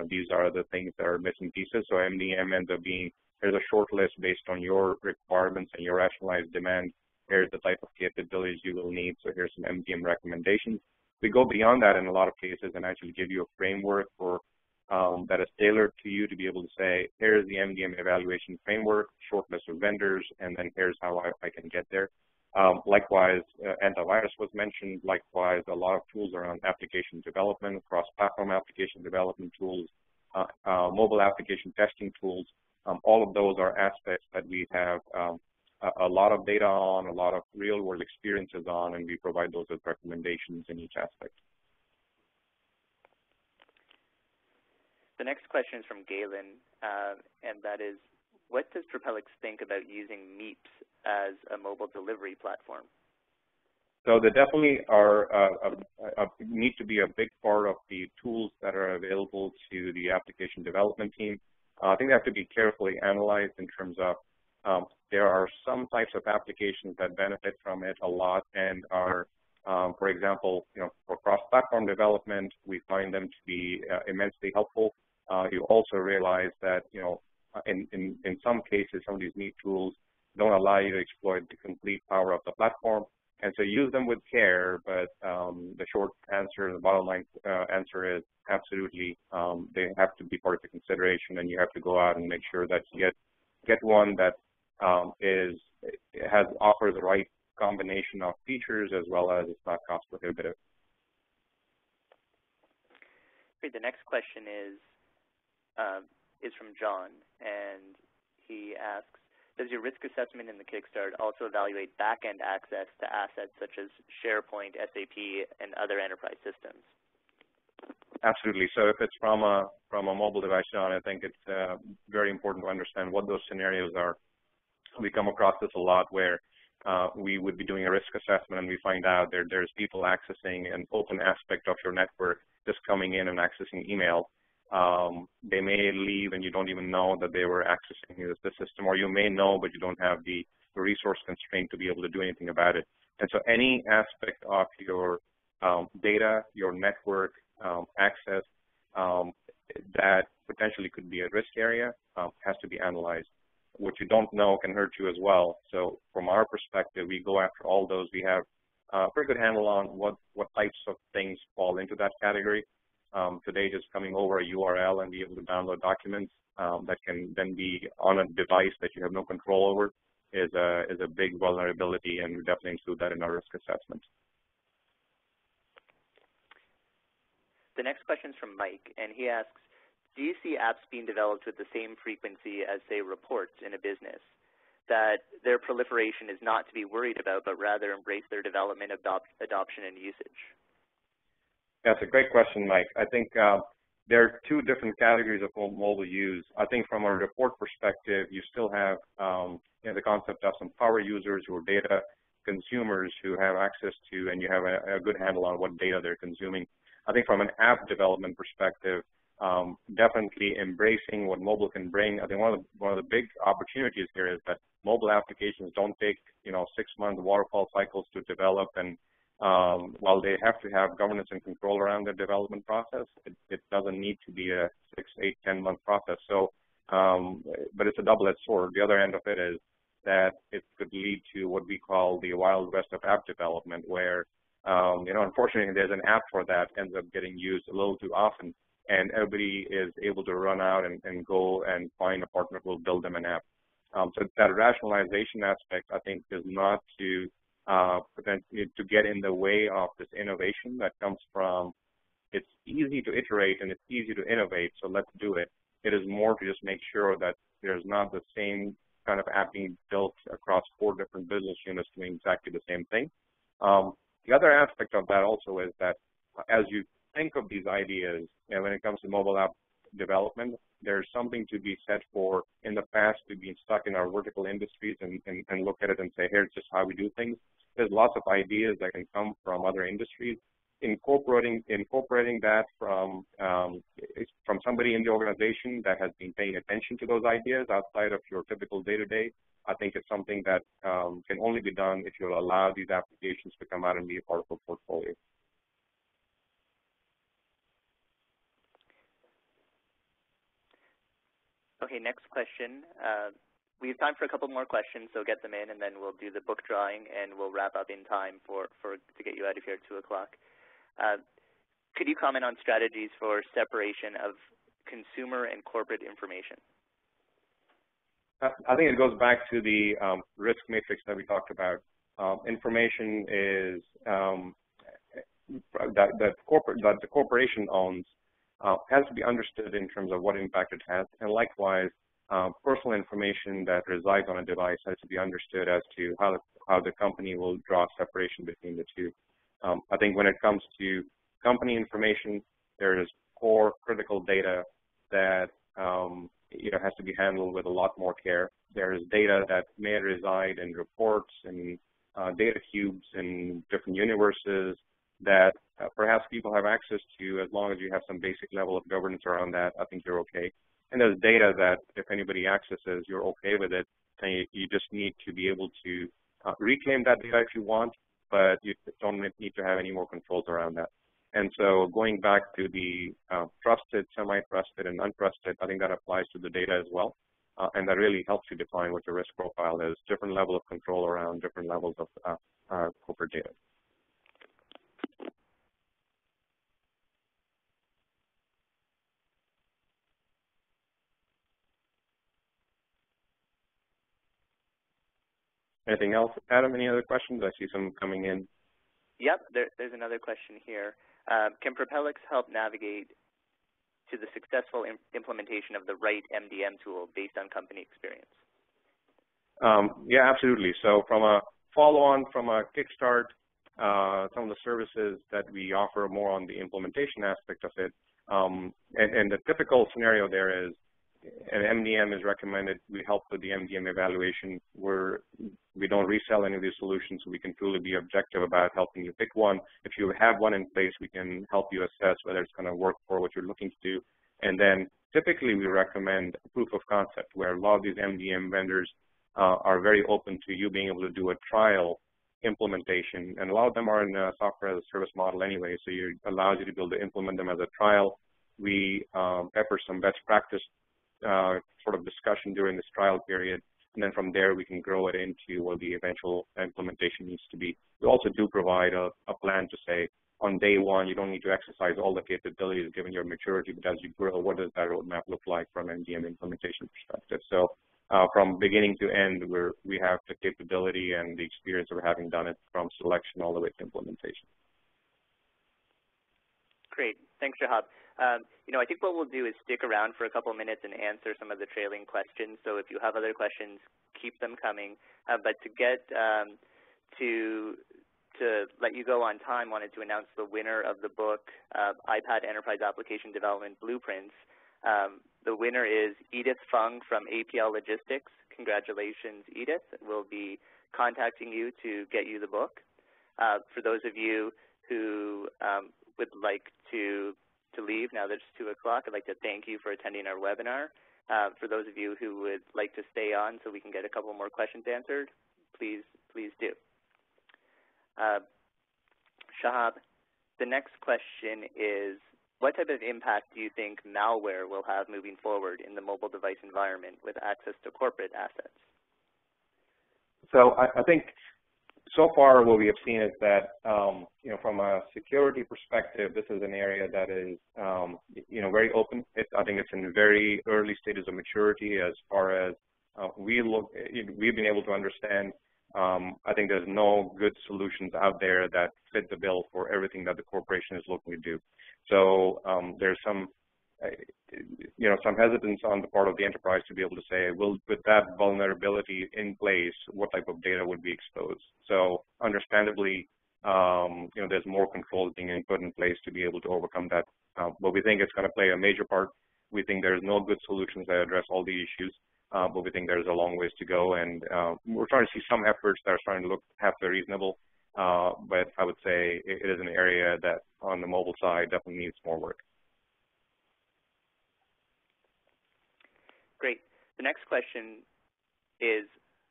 these are the things that are missing pieces. So MDM ends up being, there's a short list based on your requirements and your rationalized demand. Here's the type of capabilities you will need, so here's some MDM recommendations. We go beyond that in a lot of cases and actually give you a framework for that is tailored to you to be able to say, here's the MDM evaluation framework, short list of vendors, and then here's how I can get there. Likewise, antivirus was mentioned. Likewise, a lot of tools around application development, cross-platform application development tools, mobile application testing tools. All of those are aspects that we have a lot of data on, a lot of real-world experiences on, and we provide those as recommendations in each aspect. The next question is from Galen, and that is, what does Propelics think about using MEEPs as a mobile delivery platform? So they definitely are need to be a big part of the tools that are available to the application development team. I think they have to be carefully analyzed in terms of There are some types of applications that benefit from it a lot and are, for example, for cross-platform development, we find them to be immensely helpful. You also realize that, in some cases, some of these neat tools don't allow you to exploit the complete power of the platform. And so use them with care, but the short answer, the bottom line answer is absolutely they have to be part of the consideration, and you have to go out and make sure that you get one that offers the right combination of features as well as it's not cost prohibitive. Great. The next question is from John, and he asks, does your risk assessment in the Kickstart also evaluate back-end access to assets such as SharePoint, SAP, and other enterprise systems? Absolutely. So if it's from a mobile device, John, I think it's very important to understand what those scenarios are. We come across this a lot where we would be doing a risk assessment and we find out there's people accessing an open aspect of your network, just coming in and accessing email. They may leave and you don't even know that they were accessing the system, or you may know but you don't have the resource constraint to be able to do anything about it. And so any aspect of your data, your network access that potentially could be a risk area has to be analyzed. What you don't know can hurt you as well. So from our perspective, we go after all those. We have a pretty good handle on what types of things fall into that category. Today, just coming over a URL and be able to download documents that can then be on a device that you have no control over is a big vulnerability, and we definitely include that in our risk assessment. The next question is from Mike, and he asks, do you see apps being developed with the same frequency as, say, reports in a business, that their proliferation is not to be worried about, but rather embrace their development, adoption, and usage? That's a great question, Mike. I think there are two different categories of mobile use. I think from a report perspective, you still have the concept of some power users who are data consumers who have access to, and you have a good handle on what data they're consuming. I think from an app development perspective, definitely embracing what mobile can bring. I think one of the big opportunities here is that mobile applications don't take 6-month waterfall cycles to develop, and while they have to have governance and control around their development process, it doesn't need to be a 6, 8, 10-month process. So, but it's a double-edged sword. The other end of it is that it could lead to what we call the wild west of app development, where unfortunately there's an app for that ends up getting used a little too often, and everybody is able to run out and go and find a partner who will build them an app. So that rationalization aspect, I think, is not to get in the way of this innovation that comes from, it's easy to iterate and it's easy to innovate, so let's do it. It is more to just make sure that there's not the same kind of app being built across 4 different business units doing exactly the same thing. The other aspect of that also is that as you think of these ideas, when it comes to mobile app development, there's something to be said for, in the past, we've been stuck in our vertical industries and look at it and say, here's just how we do things. There's lots of ideas that can come from other industries. Incorporating that from somebody in the organization that has been paying attention to those ideas outside of your typical day-to-day, I think it's something that can only be done if you allow these applications to come out and be a part of a portfolio. Okay, next question. We have time for a couple more questions, so get them in, and then we'll do the book drawing, and we'll wrap up in time to get you out of here at 2 o'clock. Could you comment on strategies for separation of consumer and corporate information? I think it goes back to the risk matrix that we talked about. Information is that the corporation owns has to be understood in terms of what impact it has, and likewise, personal information that resides on a device has to be understood as to how the company will draw separation between the two. I think when it comes to company information, there is core critical data that has to be handled with a lot more care. There is data that may reside in reports and data cubes in different universes that perhaps people have access to. As long as you have some basic level of governance around that, I think you're okay. And there's data that if anybody accesses, you're okay with it, and you just need to be able to reclaim that data if you want, but you don't need to have any more controls around that. And so going back to the trusted, semi-trusted, and untrusted, I think that applies to the data as well. And that really helps you define what your risk profile is, different level of control around different levels of corporate data. Anything else, Adam? Any other questions? I see some coming in. Yep, there's another question here. Can Propelics help navigate to the successful implementation of the right MDM tool based on company experience? Yeah, absolutely. So from a follow-on, from a kickstart, some of the services that we offer more on the implementation aspect of it, and the typical scenario there is an MDM is recommended. We help with the MDM evaluation. We don't resell any of these solutions, so we can truly be objective about helping you pick one. If you have one in place, we can help you assess whether it's going to work for what you're looking to do. And then typically we recommend a proof of concept, where a lot of these MDM vendors are very open to you being able to do a trial implementation. And a lot of them are in a software as a service model anyway, so it allows you to be able to implement them as a trial. We pepper some best practice sort of discussion during this trial period, and then from there we can grow it into what the eventual implementation needs to be. We also do provide a plan to say, on day one, you don't need to exercise all the capabilities given your maturity, but as you grow, what does that roadmap look like from an MDM implementation perspective? So from beginning to end, we have the capability and the experience of having done it from selection all the way to implementation. Great. Thanks, Shahab. I think what we'll do is stick around for a couple minutes and answer some of the trailing questions. So if you have other questions, keep them coming. But to get to let you go on time, wanted to announce the winner of the book, iPad Enterprise Application Development Blueprints. The winner is Edith Fung from APL Logistics. Congratulations, Edith. We'll be contacting you to get you the book. For those of you who would like to leave now that it's 2 o'clock, I'd like to thank you for attending our webinar. For those of you who would like to stay on so we can get a couple more questions answered, please do. Shahab, the next question is, what type of impact do you think malware will have moving forward in the mobile device environment with access to corporate assets? So I think so far what we have seen is that, from a security perspective, this is an area that is, very open. I think it's in very early stages of maturity as far as we've been able to understand. I think there's no good solutions out there that fit the bill for everything that the corporation is looking to do. So there's some hesitance on the part of the enterprise to be able to say, well, with that vulnerability in place, what type of data would be exposed? So understandably, there's more controls being put in place to be able to overcome that. But we think it's going to play a major part. We think there's no good solutions that address all the issues. But we think there's a long ways to go, and we're starting to see some efforts that are starting to look halfway reasonable, but I would say it is an area that on the mobile side definitely needs more work. Great. The next question is,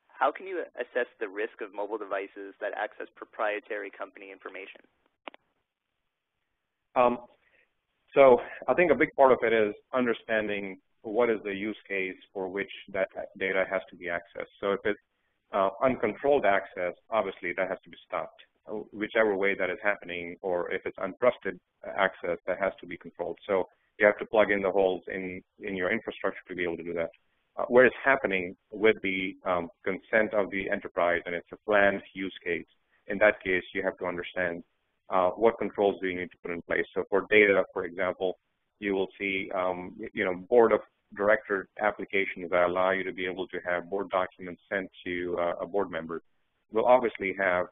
how can you assess the risk of mobile devices that access proprietary company information? So I think a big part of it is understanding what is the use case for which that data has to be accessed. So if it's uncontrolled access, obviously that has to be stopped, whichever way that is happening, or if it's untrusted access, that has to be controlled. So you have to plug in the holes in your infrastructure to be able to do that. Where it's happening with the consent of the enterprise and it's a planned use case, in that case, you have to understand what controls do you need to put in place. So for data, for example, you will see, board of director applications that allow you to be able to have board documents sent to a board member. We'll obviously have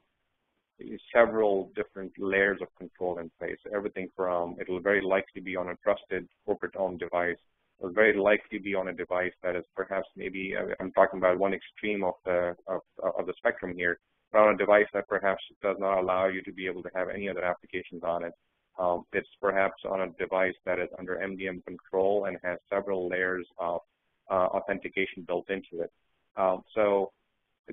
several different layers of control in place. Everything from, it will very likely be on a trusted corporate-owned device. It will very likely be on a device that is perhaps maybe, I'm talking about one extreme of the spectrum here, but on a device that perhaps does not allow you to be able to have any other applications on it. It's perhaps on a device that is under MDM control and has several layers of authentication built into it. So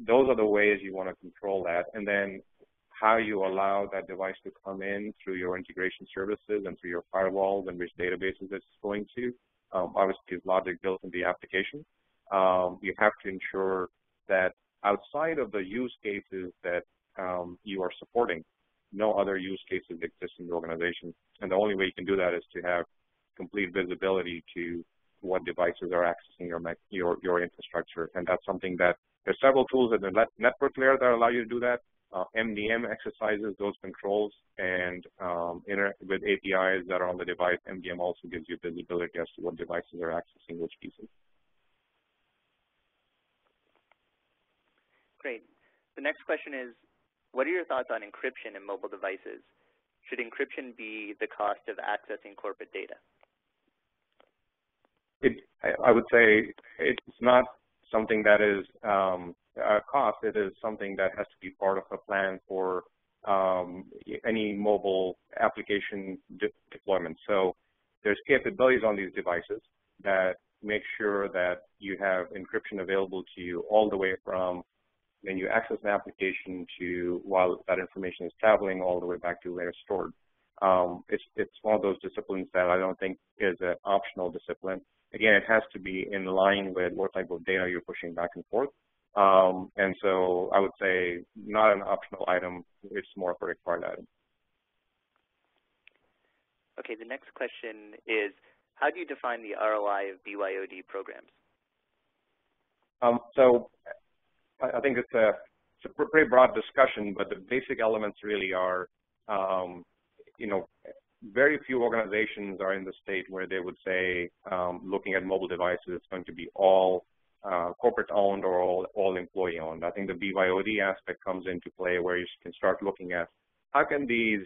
those are the ways you want to control that. And then how you allow that device to come in through your integration services and through your firewalls and which databases it's going to. Obviously, is logic built in the application. You have to ensure that outside of the use cases that you are supporting, no other use cases exist in the organization. And the only way you can do that is to have complete visibility to what devices are accessing your infrastructure. And that's something that there's several tools at the network layer that allow you to do that. MDM exercises those controls, and with APIs that are on the device, MDM also gives you visibility as to what devices are accessing which pieces. Great. The next question is, what are your thoughts on encryption in mobile devices? Should encryption be the cost of accessing corporate data? I would say it's not something that is a cost. It is something that has to be part of a plan for any mobile application deployment. So there's capabilities on these devices that make sure that you have encryption available to you all the way from when you access an application to while that information is traveling all the way back to where it's stored. It's one of those disciplines that I don't think is an optional discipline. Again, it has to be in line with what type of data you're pushing back and forth. And so I would say not an optional item, it's more of a required item. Okay, the next question is, how do you define the ROI of BYOD programs? So I think it's a pretty broad discussion, but the basic elements really are, very few organizations are in the state where they would say, looking at mobile devices, it's going to be all corporate-owned or all employee-owned. I think the BYOD aspect comes into play where you can start looking at how can these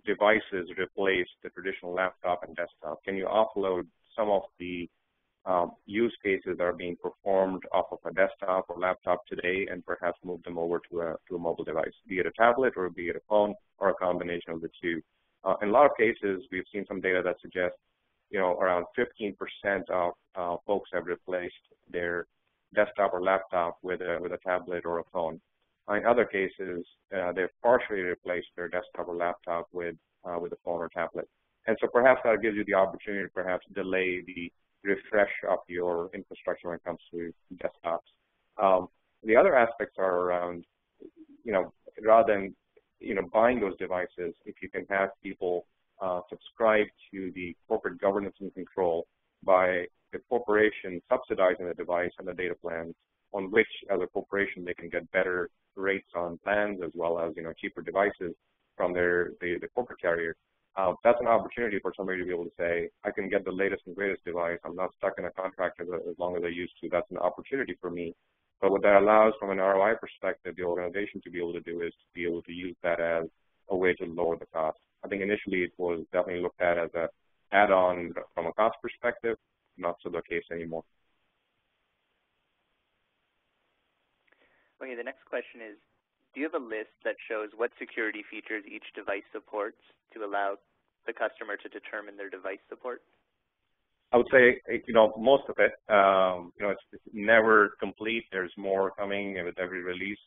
devices replace the traditional laptop and desktop? Can you offload some of the use cases that are being performed off of a desktop or laptop today and perhaps move them over to a mobile device, be it a tablet or be it a phone or a combination of the two? In a lot of cases, we've seen some data that suggests, around 15% of folks have replaced their desktop or laptop with a tablet or a phone. In other cases, they've partially replaced their desktop or laptop with a phone or tablet. And so perhaps that gives you the opportunity to perhaps delay the refresh of your infrastructure when it comes to desktops. The other aspects are around, rather than buying those devices, if you can have people subscribe to the corporate governance and control by the corporation subsidizing the device and the data plans, on which, as a corporation, they can get better rates on plans as well as cheaper devices from the corporate carrier. That's an opportunity for somebody to be able to say, I can get the latest and greatest device. I'm not stuck in a contract as long as I used to. That's an opportunity for me. But what that allows from an ROI perspective, the organization to be able to do is to be able to use that as a way to lower the cost. I think initially it was definitely looked at as an add-on from a cost perspective, not so the case anymore. Okay, the next question is, do you have a list that shows what security features each device supports to allow the customer to determine their device support? I would say, most of it, it's never complete. There's more coming with every release.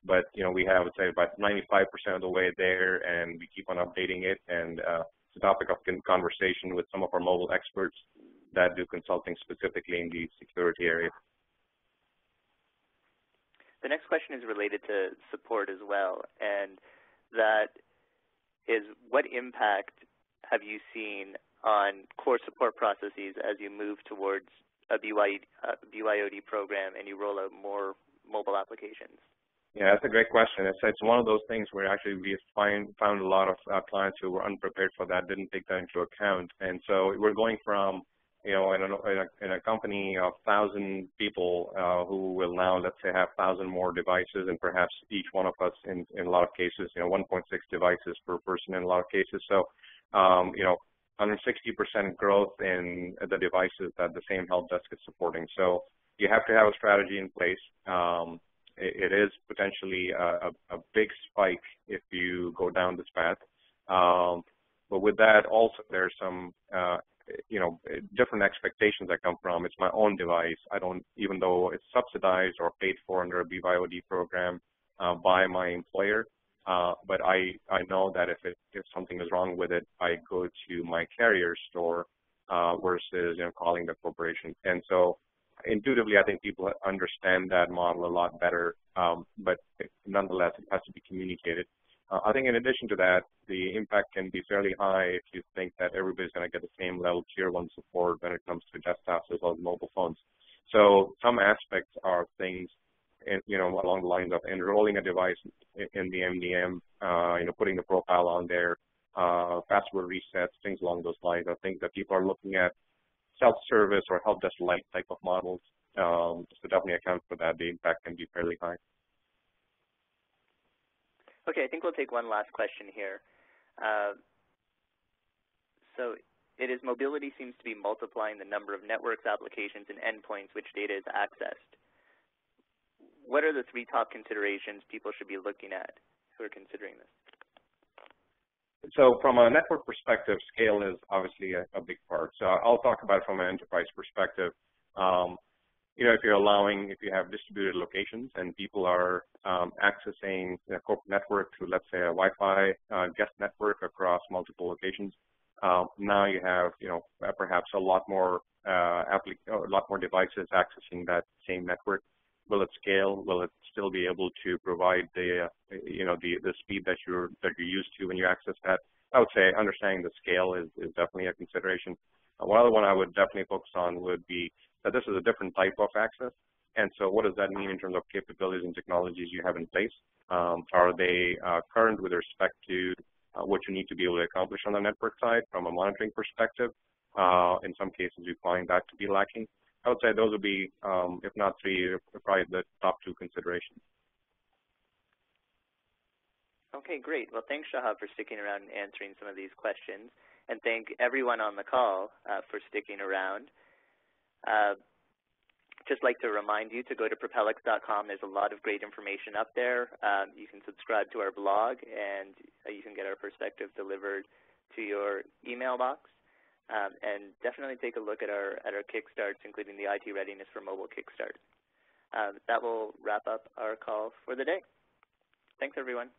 But, we have, I would say, about 95% of the way there, and we keep on updating it. And it's a topic of conversation with some of our mobile experts that do consulting specifically in the security area. The next question is related to support as well, and that is, what impact have you seen on core support processes as you move towards a BYOD program and you roll out more mobile applications? Yeah, that's a great question. It's one of those things where actually we found a lot of clients who were unprepared for that, didn't take that into account. And so we're going from, in a company of 1,000 people who will now, let's say, have 1,000 more devices, and perhaps each one of us in a lot of cases, 1.6 devices per person in a lot of cases. So, 160% growth in the devices that the same help desk is supporting. So you have to have a strategy in place. It is potentially a big spike if you go down this path. But with that, also there's some different expectations that come from. It's my own device. I don't, even though it's subsidized or paid for under a BYOD program by my employer, but I know that if something is wrong with it, I go to my carrier store versus calling the corporation. And so intuitively, I think people understand that model a lot better, but nonetheless, it has to be communicated. I think in addition to that, the impact can be fairly high if you think that everybody's going to get the same level tier 1 support when it comes to desktops as well as mobile phones. So some aspects are things, along the lines of enrolling a device in the MDM, putting the profile on there, password resets, things along those lines are things that people are looking at. Self-service or help desk-like type of models, so definitely account for that. The impact can be fairly high. Okay, I think we'll take one last question here. So it is mobility seems to be multiplying the number of networks, applications, and endpoints which data is accessed. What are the 3 top considerations people should be looking at who are considering this? So from a network perspective, scale is obviously a big part. So I'll talk about it from an enterprise perspective. If you have distributed locations and people are accessing a corporate network through, let's say, a Wi-Fi guest network across multiple locations, now you have, perhaps a lot more devices accessing that same network. Will it scale? Will it still be able to provide the speed that you're used to when you access that? I would say understanding the scale is definitely a consideration. One other one I would definitely focus on would be that this is a different type of access. And so what does that mean in terms of capabilities and technologies you have in place? Are they current with respect to what you need to be able to accomplish on the network side from a monitoring perspective? In some cases, we find that to be lacking. I would say those would be, if not 3, probably the top 2 considerations. Okay, great. Well, thanks, Shahab, for sticking around and answering some of these questions. And thank everyone on the call for sticking around. Just like to remind you to go to Propelics.com. There's a lot of great information up there. You can subscribe to our blog, and you can get our perspective delivered to your email box. And definitely take a look at our Kickstarts, including the IT Readiness for Mobile Kickstart. That will wrap up our call for the day. Thanks, everyone.